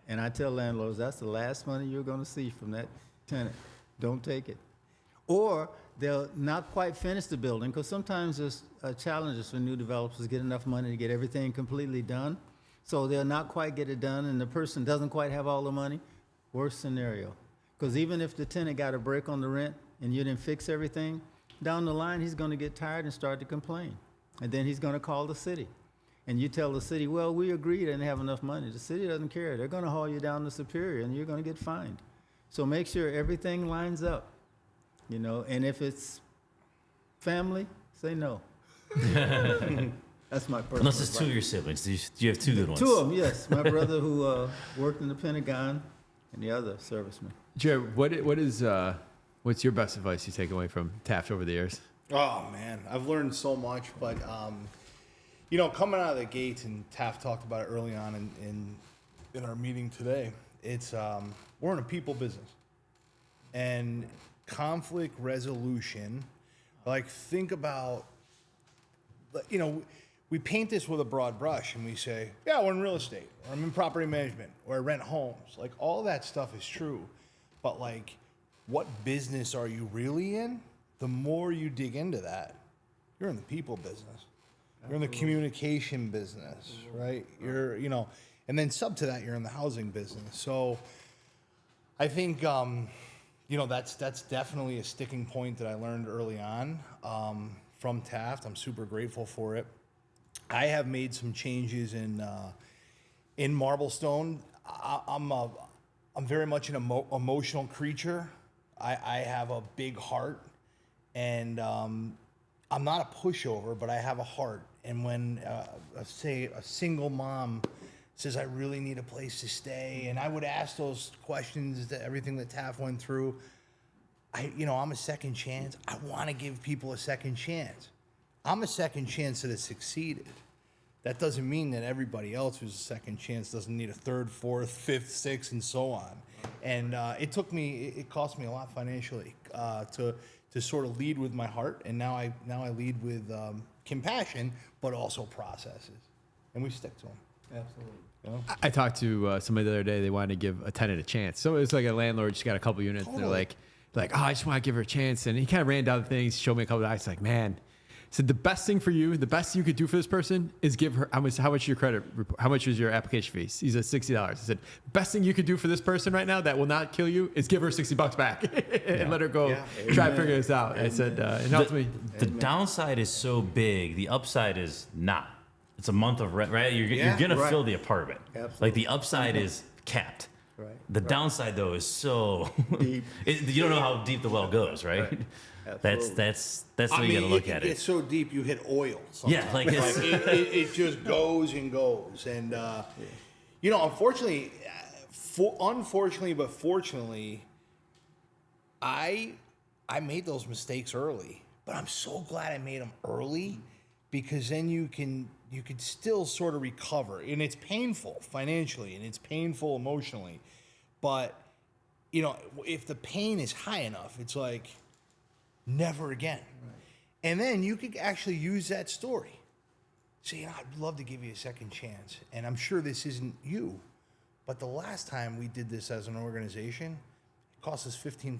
And I tell landlords, that's the last money you're going to see from that tenant. Don't take it. Or they'll not quite finish the building, because sometimes there's challenges for new developers to get enough money to get everything completely done. So they'll not quite get it done, and the person doesn't quite have all the money. Worst scenario. Because even if the tenant got a break on the rent and you didn't fix everything, down the line, he's going to get tired and start to complain. And then he's going to call the city. And you tell the city, well, we agreed they didn't have enough money. The city doesn't care. They're going to haul you down to Superior, and you're going to get fined. So make sure everything lines up, you know. And if it's family, say no. That's my personal Unless it's advice. 2 of your siblings. Do you have 2 good ones? 2 of them, yes. My brother who worked in the Pentagon, and the other serviceman. Jared, what's your best advice you take away from Taft over the years? Oh man, I've learned so much, but you know, coming out of the gates, and Taft talked about it early on in our meeting today. It's we're in a people business, and conflict resolution. Like, think about, you know, we paint this with a broad brush, and we say, yeah, we're in real estate, or I'm in property management, or I rent homes. Like, all that stuff is true, but like, what business are you really in? The more you dig into that, you're in the people business. You're in the communication business, right? You're, you know, and then sub to that, you're in the housing business. So I think, you know, that's definitely a sticking point that I learned early on from Taft. I'm super grateful for it. I have made some changes in Marblestone. I'm very much an emotional creature. I have a big heart, and I'm not a pushover, but I have a heart. And when, say, a single mom says, I really need a place to stay, and I would ask those questions, everything that Taft went through, I'm a second chance. I want to give people a second chance. I'm a second chance that has succeeded. That doesn't mean that everybody else who's a second chance doesn't need a third, fourth, fifth, sixth, and so on. And it cost me a lot financially to sort of lead with my heart, and now I lead with compassion, but also processes, and we stick to them. Absolutely. You know? I talked to somebody the other day. They wanted to give a tenant a chance. So it's like a landlord just got a couple units. Totally. They're like, oh, I just want to give her a chance. And he kind of ran down the things, showed me a couple of eyes. Like, man, said the best thing for you, the best thing you could do for this person is give her how much is your credit, how much is your application fees? He said $60. I said, best thing you could do for this person right now that will not kill you is give her $60 back and let her go try to figure this out. I said, and ultimately, The downside is so big. The upside is not. It's a month of rent, right? You're gonna right. fill the apartment. Absolutely. Like, the upside is capped. Right. The downside, though, is so Deep. you don't know how deep the well goes, right? Absolutely. That's the way you gotta look at It's it. so deep you hit oil. Sometimes. Yeah, like it's, it just goes and goes, and you know, unfortunately, but fortunately, I made those mistakes early. But I'm so glad I made them early, because then you could still sort of recover, and it's painful financially and it's painful emotionally, but you know, if the pain is high enough, it's like never again. Right. And then you could actually use that story. Say, you know, I'd love to give you a second chance, and I'm sure this isn't you, but the last time we did this as an organization, it cost us $15,000.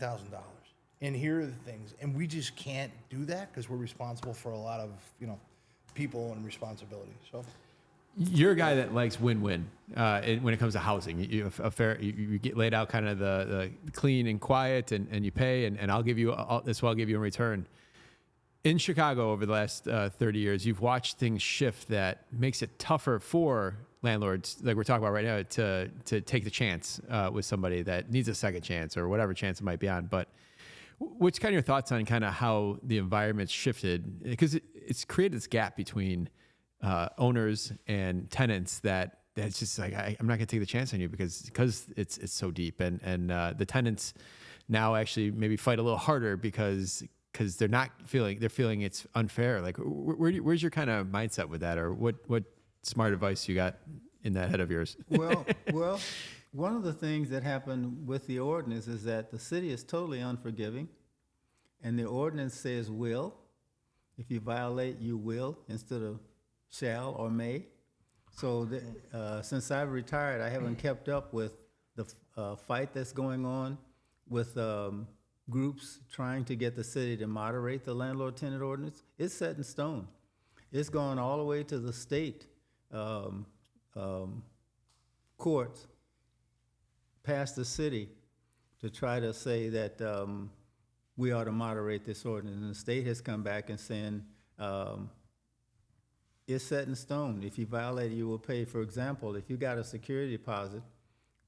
And here are the things, and we just can't do that because we're responsible for a lot of, you know, people and responsibility. So you're a guy that likes win-win when it comes to housing. You get laid out kind of the clean and quiet, and you pay, and I'll give you this. I'll give you in return. In Chicago over the last 30 years, you've watched things shift that makes it tougher for landlords, like we're talking about right now, to take the chance with somebody that needs a second chance or whatever chance it might be on. But what's kind of your thoughts on kind of how the environment's shifted? Because it's created this gap between owners and tenants that's just like, I'm not going to take the chance on you because it's so deep. And the tenants now actually maybe fight a little harder because they're feeling it's unfair. Like, where's your kind of mindset with that, or what smart advice you got in that head of yours? Well, one of the things that happened with the ordinance is that the city is totally unforgiving, and the ordinance says will. If you violate, you will instead of shall or may. So since I've retired, I haven't kept up with the fight that's going on with groups trying to get the city to moderate the landlord-tenant ordinance, it's set in stone. It's gone all the way to the state courts, past the city, to try to say that we ought to moderate this ordinance. And the state has come back and saying, it's set in stone. If you violate it, you will pay. For example, if you got a security deposit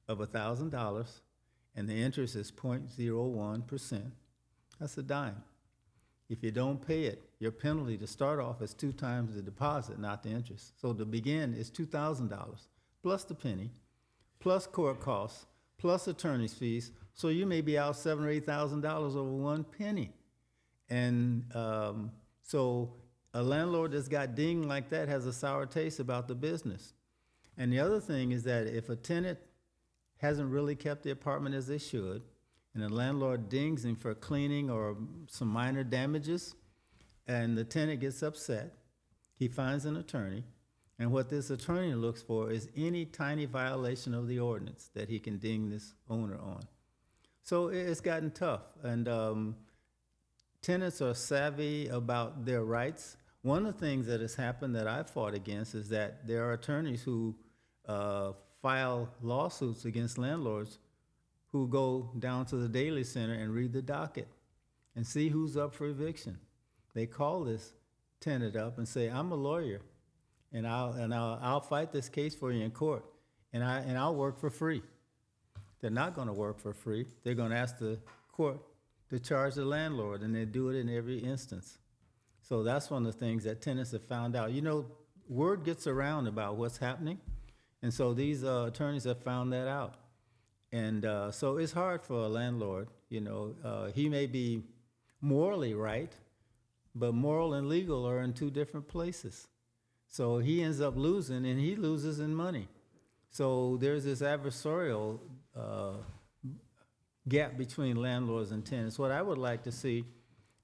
of $1,000 and the interest is 0.01%, that's a dime. If you don't pay it, your penalty to start off is 2 times the deposit, not the interest. So to begin is $2,000 plus the penny, plus court costs, plus attorney's fees. So you may be out $7,000 or $8,000 over 1 penny. And so a landlord that's got dinged like that has a sour taste about the business. And the other thing is that if a tenant hasn't really kept the apartment as they should, and the landlord dings him for cleaning or some minor damages, and the tenant gets upset, he finds an attorney, and what this attorney looks for is any tiny violation of the ordinance that he can ding this owner on. So it's gotten tough, and tenants are savvy about their rights. One of the things that has happened that I've fought against is that there are attorneys who file lawsuits against landlords who go down to the Daily Center and read the docket and see who's up for eviction. They call this tenant up and say, I'm a lawyer, and I'll fight this case for you in court, and I'll work for free. They're not going to work for free. They're going to ask the court to charge the landlord, and they do it in every instance. So that's one of the things that tenants have found out. You know, word gets around about what's happening, and so these attorneys have found that out. And so it's hard for a landlord. You know, he may be morally right, but moral and legal are in 2 different places. So he ends up losing, and he loses in money. So there's this adversarial gap between landlords and tenants. What I would like to see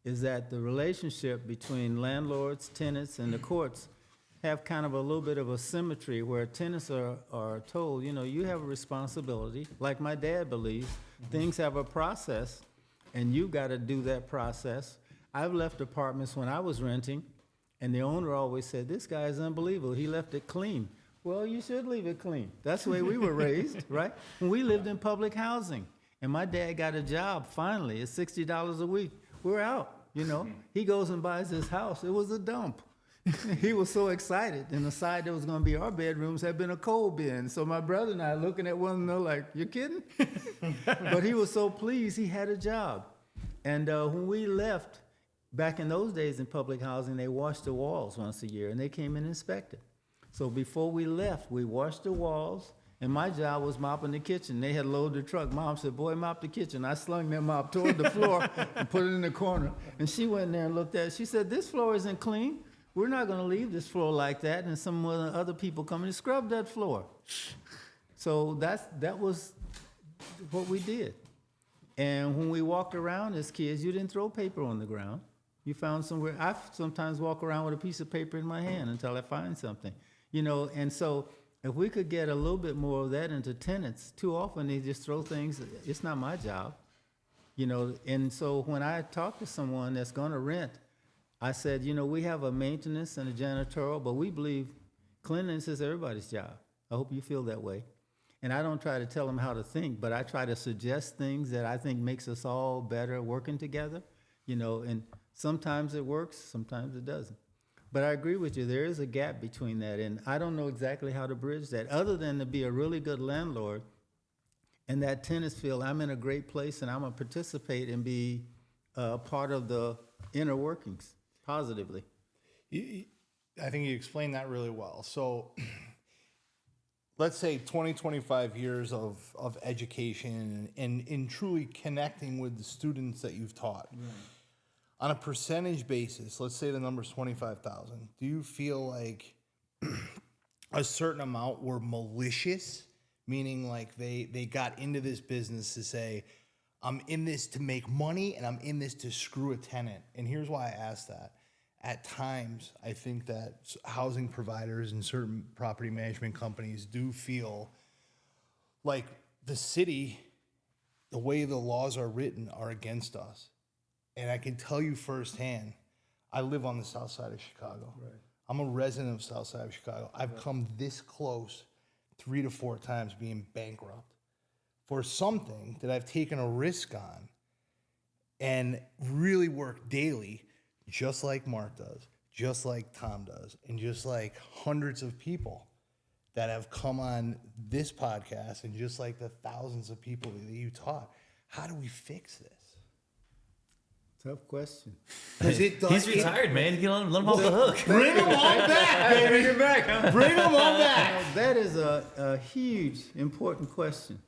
is that the relationship between landlords, tenants, and the courts have kind of a little bit of a symmetry where tenants are told, you know, you have a responsibility. Like my dad believes, things have a process, and you've got to do that process. I've left apartments when I was renting, and the owner always said, this guy is unbelievable. He left it clean. Well, you should leave it clean. That's the way we were raised, right? When we lived in public housing, and my dad got a job finally at $60 a week. We're out, you know. He goes and buys his house. It was a dump. He was so excited. And the side that was going to be our bedrooms had been a coal bin. So my brother and I looking at one another like, you kidding? But he was so pleased he had a job. And when we left, back in those days in public housing, they washed the walls once a year, and they came and inspected. So before we left, we washed the walls, and my job was mopping the kitchen. They had loaded the truck. Mom said, boy, mop the kitchen. I slung that mop toward the floor and put it in the corner. And she went in there and looked at it. She said, this floor isn't clean. We're not going to leave this floor like that, and some other people come and scrub that floor. So that was what we did. And when we walked around as kids, you didn't throw paper on the ground. You found somewhere. I sometimes walk around with a piece of paper in my hand until I find something. You know, and so if we could get a little bit more of that into tenants, too often they just throw things, it's not my job. You know, and so when I talk to someone that's going to rent, I said, you know, we have a maintenance and a janitorial, but we believe cleanliness is everybody's job. I hope you feel that way. And I don't try to tell them how to think, but I try to suggest things that I think makes us all better working together, you know, and sometimes it works, sometimes it doesn't. But I agree with you, there is a gap between that, and I don't know exactly how to bridge that, other than to be a really good landlord and that tenants feel I'm in a great place and I'm going to participate and be part of the inner workings positively. I think you explained that really well. So let's say 20, 25 years of education and in truly connecting with the students that you've taught. Right. On a percentage basis, let's say the number's 25,000. Do you feel like a certain amount were malicious, meaning like they got into this business to say, I'm in this to make money and I'm in this to screw a tenant? And here's why I ask that. At times, I think that housing providers and certain property management companies do feel like the city the way the laws are written are against us. And I can tell you firsthand, I live on the south side of Chicago. Right. I'm a resident of south side of Chicago. I've come this close 3 to 4 times being bankrupt for something that I've taken a risk on and really work daily, just like Mark does, just like Tom does, and just like hundreds of people that have come on this podcast, and just like the thousands of people that you taught. How do we fix this? Tough question. He's retired, man. You let him off the hook. Bring them all back, baby. Bring him back. Huh? Bring them all back. That is a huge, important question.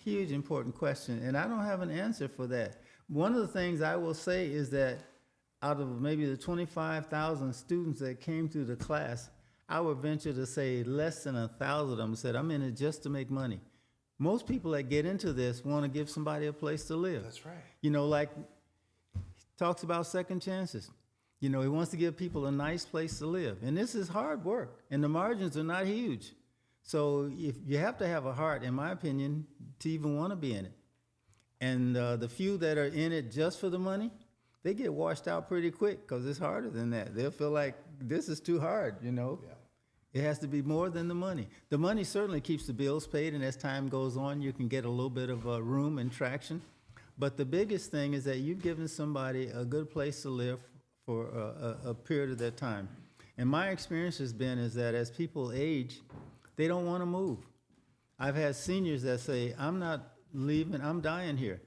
Huge, important question. And I don't have an answer for that. One of the things I will say is that out of maybe the 25,000 students that came through the class, I would venture to say less than 1,000 of them said, I'm in it just to make money. Most people that get into this want to give somebody a place to live. That's right. You know, like talks about second chances. You know, he wants to give people a nice place to live. And this is hard work, and the margins are not huge. So if you have to have a heart, in my opinion, to even want to be in it. And the few that are in it just for the money, they get washed out pretty quick because it's harder than that. They'll feel like this is too hard, you know. Yeah. It has to be more than the money. The money certainly keeps the bills paid, and as time goes on, you can get a little bit of room and traction. But the biggest thing is that you've given somebody a good place to live for a period of their time. And my experience has been is that as people age, they don't want to move. I've had seniors that say, I'm not leaving, I'm dying here.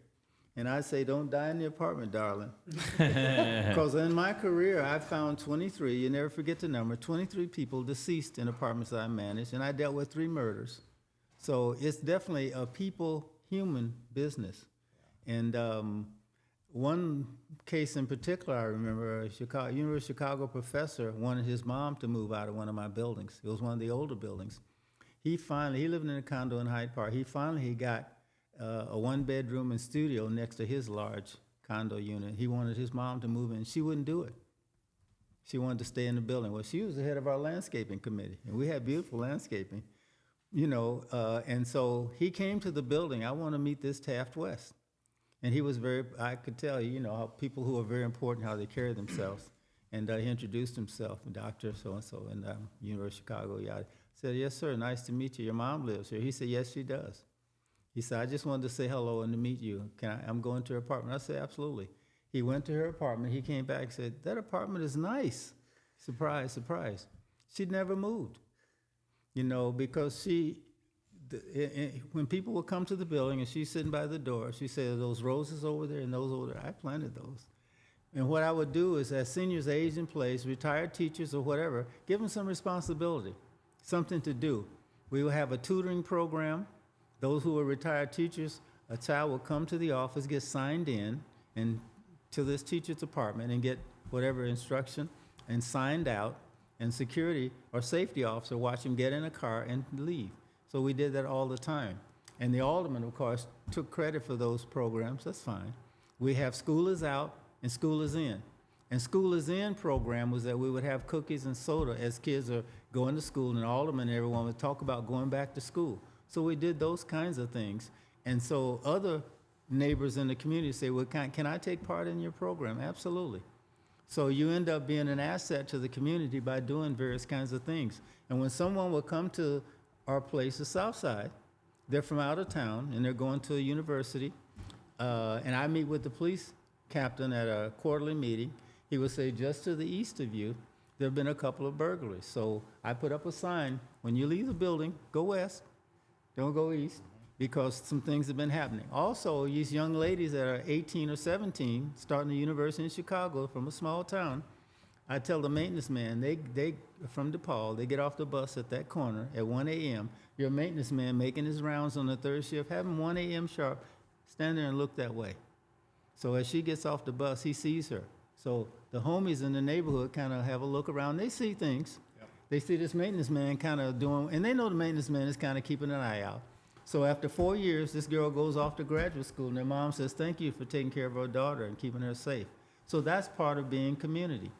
And I say, don't die in the apartment, darling. Because in my career, I found 23, you never forget the number, 23 people deceased in apartments that I managed, and I dealt with 3 murders. So it's definitely a people-human business. And one case in particular, I remember, a University of Chicago professor wanted his mom to move out of one of my buildings. It was one of the older buildings. He lived in a condo in Hyde Park. He got a 1-bedroom and studio next to his large condo unit. He wanted his mom to move in. She wouldn't do it. She wanted to stay in the building. Well, she was the head of our landscaping committee, and we had beautiful landscaping, you know. And so he came to the building. I want to meet this Taft West. And he was I could tell, you know, how people who are very important, how they carry themselves. And he introduced himself, Dr. So-and-so in the University of Chicago, yada. Said, yes, sir, nice to meet you. Your mom lives here. He said, yes, she does. He said, I just wanted to say hello and to meet you. I'm going to her apartment. I said, absolutely. He went to her apartment. He came back and said, that apartment is nice. Surprise, surprise. She'd never moved, you know, because when people would come to the building and she's sitting by the door, she said, those roses over there and those over there, I planted those. And what I would do is, as seniors age in place, retired teachers or whatever, give them some responsibility, something to do. We will have a tutoring program. Those who are retired teachers, a child will come to the office, get signed in and to this teacher's apartment and get whatever instruction and signed out, and security or safety officer watch him get in a car and leave. So we did that all the time. And the alderman, of course, took credit for those programs. That's fine. We have School is Out and School is In. And School is In program was that we would have cookies and soda as kids are going to school, and the alderman and everyone would talk about going back to school. So we did those kinds of things. And so other neighbors in the community say, well, can I take part in your program? Absolutely. So you end up being an asset to the community by doing various kinds of things. And when someone will come to our place, the South Side, they're from out of town and they're going to a university, and I meet with the police captain at a quarterly meeting. He would say, just to the east of you, there have been a couple of burglaries. So I put up a sign, when you leave the building, go west, don't go east, because some things have been happening. Also, these young ladies that are 18 or 17, starting the university in Chicago from a small town, I tell the maintenance man, they from DePaul, they get off the bus at that corner at 1 a.m. Your maintenance man making his rounds on the third shift, have him 1 a.m. sharp, stand there and look that way. So as she gets off the bus, he sees her. So the homies in the neighborhood kind of have a look around. They see things. Yep. They see this maintenance man kind of doing, and they know the maintenance man is kind of keeping an eye out. So after 4 years, this girl goes off to graduate school, and their mom says, thank you for taking care of our daughter and keeping her safe. So that's part of being community.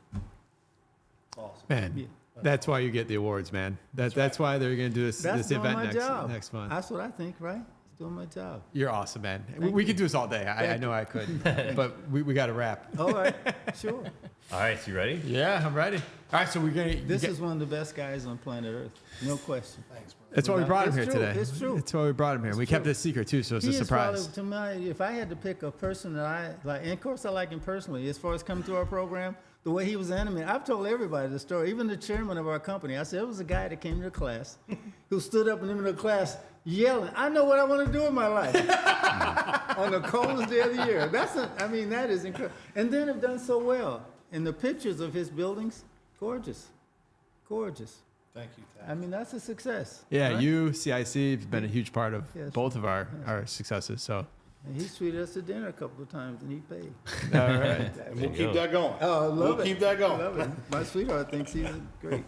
Awesome. Man, Yeah. that's why you get the awards, man. That's why they're going to do this event next month. That's what I think, right? Doing my job. You're awesome, man. We could do this all day. I know I could, but we got to wrap. All right, sure. All right, so you ready? Yeah, I'm ready. All right, so we're gonna. This is one of the best guys on planet Earth, no question. Thanks, bro. That's why we brought him here It's true, today. it's true. That's why we brought him here. We kept it a secret too, so it's He a is surprise. probably, to my, if I had to pick a person that I like, and of course I like him personally, as far as coming through our program, the way he was animated, I've told everybody the story, even the chairman of our company. I said, it was a guy that came to the class who stood up in the middle of the class yelling, I know what I want to do in my life on the coldest day of the year. That is incredible. And then have done so well. And the pictures of his buildings, gorgeous, gorgeous. Thank you, Taft. I mean, that's a success. Yeah, right? you, CIC, have been a huge part of Yes. both of our successes. So, And he's treated us to dinner a couple of times, and he paid. all right. And we'll you keep go. that going. Oh, I love We'll it. keep that going. I love it. My sweetheart thinks he's great.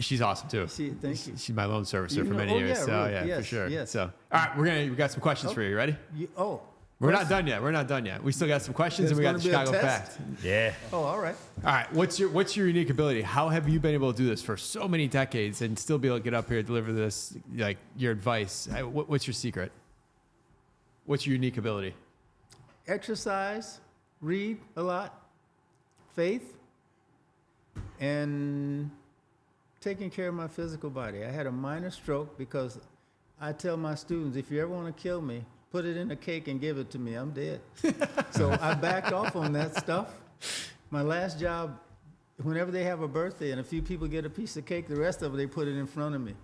She's awesome too. Thank you. She's my loan servicer You for know- many oh, years. yeah, So really. yeah, for Yes, sure. yes. So, all right, we got some questions for you. You ready? We're not done yet. We're not done yet. We still got some questions, and we got the There's gonna Chicago be a test? fact. Yeah. Oh, all right. All right, what's your unique ability? How have you been able to do this for so many decades and still be able to get up here and deliver this, like your advice? What's your secret? What's your unique ability? Exercise, read a lot, faith, and taking care of my physical body. I had a minor stroke because I tell my students, if you ever want to kill me, put it in a cake and give it to me. I'm dead. So I backed off on that stuff. My last job, whenever they have a birthday and a few people get a piece of cake, the rest of it, they put it in front of me.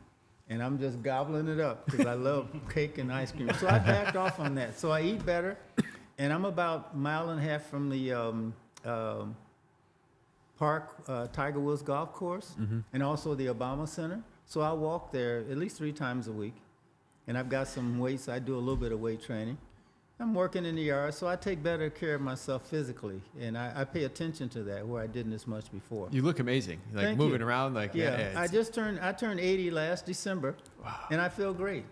And I'm just gobbling it up because I love cake and ice cream. So I backed off on that. So I eat better. And I'm about 1.5 miles from the park, Tiger Woods Golf Course, and also the Obama Center. So I walk there at least 3 times a week. And I've got some weights. I do a little bit of weight training. I'm working in the yard, so I take better care of myself physically. And I pay attention to that, where I didn't as much before. You look amazing. Like Thank moving you. around. Like Yeah, I turned 80 last December, and I feel great.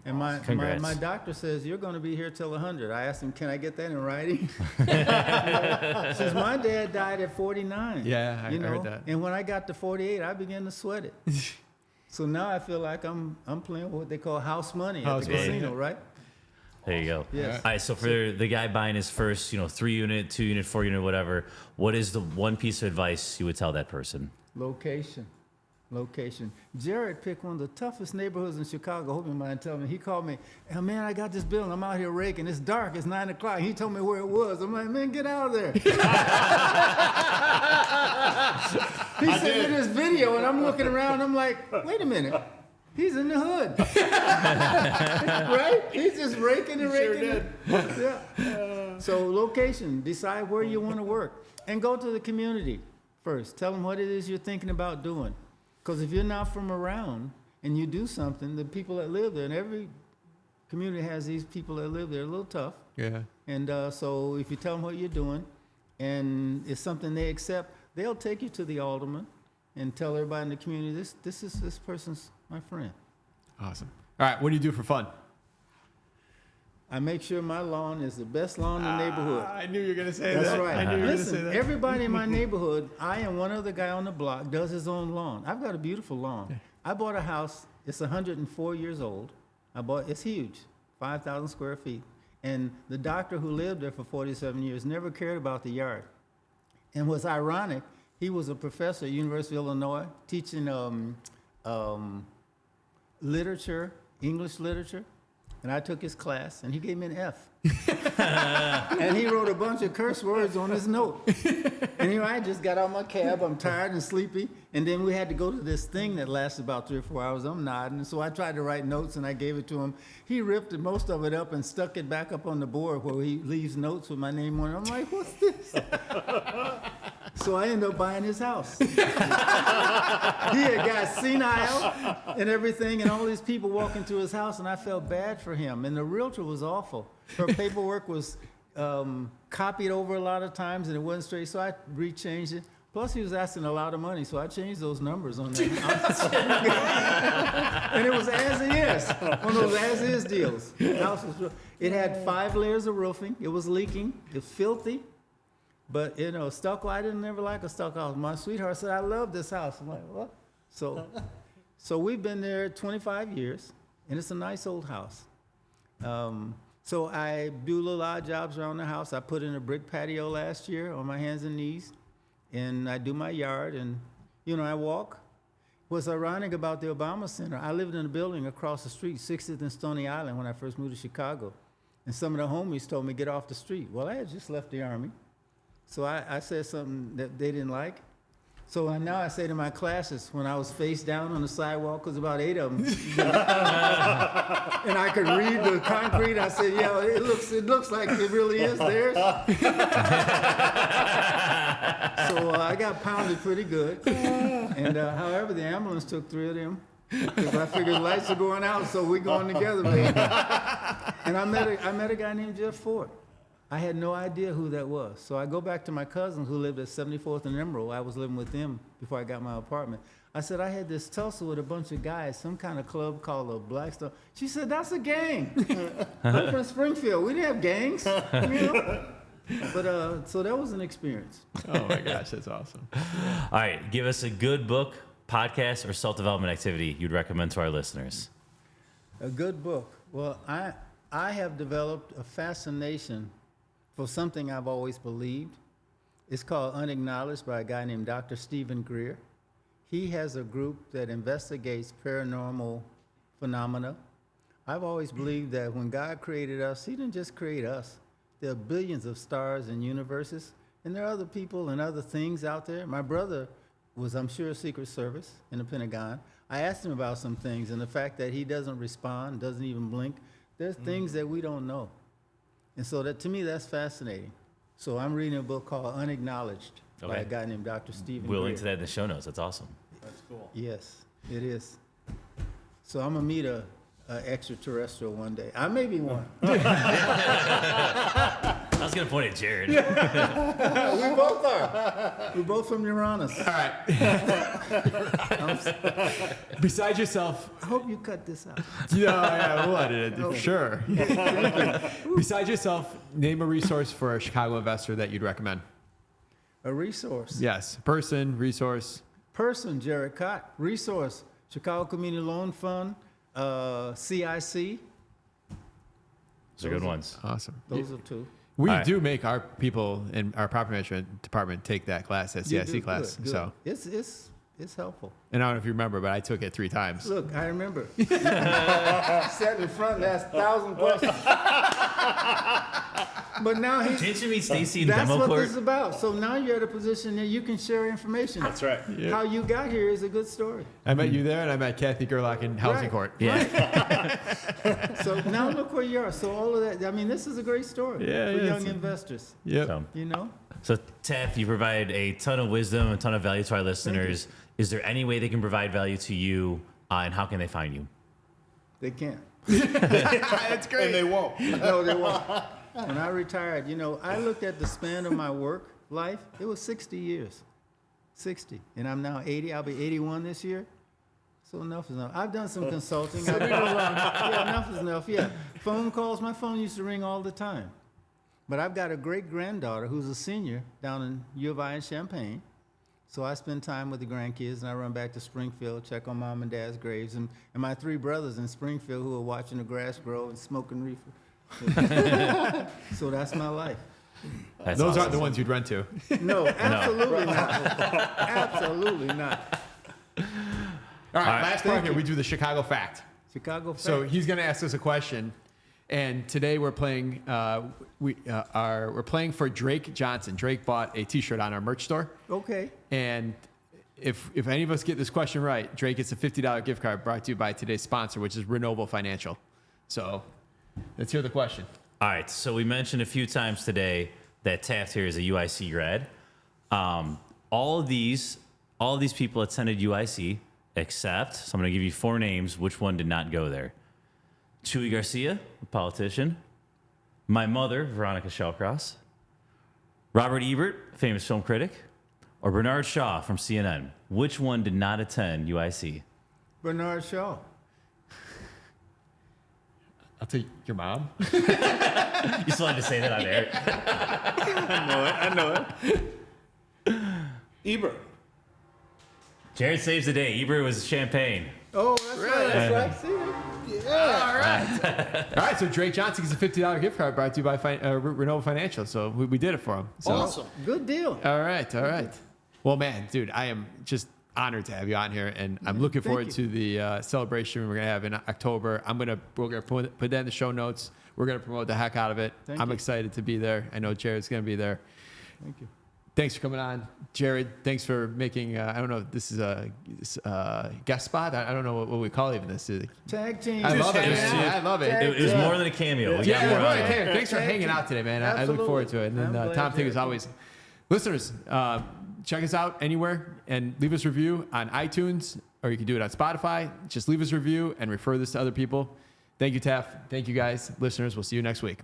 And my doctor says, you're going to be here till 100. I asked him, can I get that in writing? Since my dad died at 49. Yeah, I heard that. And when I got to 48, I began to sweat it. So now I feel like I'm playing what they call house money at the casino, right? There you go. Yes. All right, so for the guy buying his first, 3-unit, 2-unit, 4-unit, whatever, what is the one piece of advice you would tell that person? Location. Jared picked one of the toughest neighborhoods in Chicago. Hope you mind telling me. He called me, oh, man, I got this building. I'm out here raking. It's dark. It's 9 o'clock. He told me where it was. I'm like, man, get out of there. He sent me this video, and I'm looking around. I'm like, wait a minute. He's in the hood. Right? He's just raking and raking. Yeah. So location. Decide where you want to work. And go to the community first. Tell them what it is you're thinking about doing. Because if you're not from around and you do something, the people that live there, and every community has these people that live there, a little tough. Yeah. And so if you tell them what you're doing and it's something they accept, they'll take you to the alderman and tell everybody in the community, this person's my friend. Awesome. All right, what do you do for fun? I make sure my lawn is the best lawn in the neighborhood. I knew you were going to say That's that. right. I knew you were going to say Listen, that. everybody in my neighborhood, I and one other guy on the block does his own lawn. I've got a beautiful lawn. I bought a house. It's 104 years old. It's huge, 5,000 square feet. And the doctor who lived there for 47 years never cared about the yard. And what's ironic, he was a professor at University of Illinois teaching literature, English literature. And I took his class, and he gave me an F. And he wrote a bunch of curse words on his note. And here I just got out of my cab. I'm tired and sleepy. And then we had to go to this thing that lasted about 3 or 4 hours. I'm nodding. So I tried to write notes, and I gave it to him. He ripped most of it up and stuck it back up on the board where he leaves notes with my name on it. I'm like, what's this? So I ended up buying his house. He had got senile and everything, and all these people walking to his house, and I felt bad for him. And the realtor was awful. Her paperwork was copied over a lot of times, and it wasn't straight, so I rechanged it. Plus, he was asking a lot of money, so I changed those numbers on that house. And it was as-is, one of those as-is deals. The house was, it had 5 layers of roofing. It was leaking. It was filthy. But, stucco, I didn't never like a stucco house. My sweetheart said, I love this house. I'm like, what? So we've been there 25 years, and it's a nice old house. So I do little odd jobs around the house. I put in a brick patio last year on my hands and knees, and I do my yard, and, I walk. What's ironic about the Obama Center, I lived in a building across the street, 60th and Stony Island, when I first moved to Chicago. And some of the homies told me, get off the street. Well, I had just left the Army. So I said something that they didn't like. So now I say to my classes, when I was face down on the sidewalk, because about 8 of them, and I could read the concrete, I said, yeah, it looks like it really is theirs. So I got pounded pretty good. And however, the ambulance took 3 of them, because I figured the lights are going out, so we're going together, baby. And I met a guy named Jeff Ford. I had no idea who that was. So I go back to my cousin who lived at 74th and Emerald. I was living with them before I got my apartment. I said, I had this tussle with a bunch of guys, some kind of club called a Blackstone. She said, that's a gang. I'm from Springfield. We didn't have gangs, But so that was an experience. Oh my gosh, that's awesome. All right, give us a good book, podcast, or self-development activity you'd recommend to our listeners. A good book. Well, I have developed a fascination for something I've always believed. It's called Unacknowledged by a guy named Dr. Stephen Greer. He has a group that investigates paranormal phenomena. I've always believed that when God created us, he didn't just create us. There are billions of stars and universes, and there are other people and other things out there. My brother was, I'm sure, Secret Service in the Pentagon. I asked him about some things, and the fact that he doesn't respond, doesn't even blink, there's things that we don't know. And so that, to me, that's fascinating. So I'm reading a book called Unacknowledged by a guy named Dr. Stephen We'll Greer. link to that in the show notes. That's awesome. That's cool. Yes, it is. So I'm gonna meet a extraterrestrial one day. I may be one. I was gonna point at Jared. We both are. We're both from Uranus. All right. Besides yourself, I hope you cut this out. yeah, we'll edit it for sure. Besides yourself, name a resource for a Chicago investor that you'd recommend. A resource. Yes, person, resource. Person, Jared Kott. Resource, Chicago Community Loan Fund, CIC. Those are good ones. Awesome. Those are 2. We All right. do make our people in our property management department take that class, that You CIC do? class. Good, good. So, It's helpful. and I don't know if you remember, but I took it 3 times. Look, I remember. Sat in the front and asked 1,000 questions. But now he's. Didn't you meet Stacy in That's demo what court? this is about. So now you're at a position that you can share information. That's right. Yeah. How you got here is a good story. I met you there, and I met 𝗏𝗃𝗃𝗏𝗃 in housing Right. court. Yeah. So now look where you are. So all of that, I mean, this is a great story Yeah, for yeah, young it's a- investors, Yep. So Taft, you provide a ton of wisdom, a ton of value to our listeners. Is there any way they can provide value to you, and how can they find you? They can't. That's great. And they won't. No, they won't. When I retired, I looked at the span of my work life. It was 60 years. 60. And I'm now 80. I'll be 81 this year. So enough is enough. I've done some consulting. Yeah, enough is enough. Yeah. Phone calls. My phone used to ring all the time. But I've got a great-granddaughter who's a senior down in 𝗬𝗏 in Champaign. So I spend time with the grandkids, and I run back to Springfield, check on mom and dad's graves, and my 3 brothers in Springfield who are watching the grass grow and smoking reefer. So that's my life. That's Those awesome. aren't the ones you'd rent to. No, absolutely not. Absolutely not. All right, last part thank here. you. We do the Chicago fact. Chicago fact. So he's going to ask us a question, and today we're playing. We're playing for Drake Johnson. Drake bought a T-shirt on our merch store, Okay. and if any of us get this question right, Drake gets a $50 gift card brought to you by today's sponsor, which is Renoble Financial. So let's hear the question. All right. So we mentioned a few times today that Taft here is a UIC grad. All of these people attended UIC, except, so I'm going to give you 4 names. Which one did not go there? 𝗬𝗏𝗃𝗀𝗁𝗏, a politician. My mother, 𝗤𝘃𝗏𝗃𝗀𝗁𝗏 Shellcross. Robert Ebert, famous film critic. Or Bernard Shaw from CNN. Which one did not attend UIC? Bernard Shaw. I'll take your mom. You still had to say that on air. I know it. Ebert. Jared saves the day. Ebert was Champagne. Oh, that's right. That's right. See? Yeah. All right, so Drake Johnson gets a $50 gift card brought to you by Renova Financial. So we did it for him. So, Awesome. Good deal. All right. Well, man, dude, I am just honored to have you on here, and I'm looking forward to the celebration we're gonna have in October. We're gonna put that in the show notes. We're gonna promote the heck out of it. I'm excited to be there. I know Jared's gonna be there. Thank you. Thanks for coming on, Jared. Thanks for making. I don't know if this is a guest spot. I don't know what we call even this. Tag team. I love it. hanging Man. out. I love it. It was more than a cameo. We got Yeah, more out right, of it. okay. Thanks for hanging out today, man. I look forward to it. And I'm then glad Tom, thank you you're as always. Listeners, check us out anywhere and leave us a review on iTunes, or you can do it on Spotify. Just leave us a review and refer this to other people. Thank you, Taft. Thank you, guys. Listeners, we'll see you next week.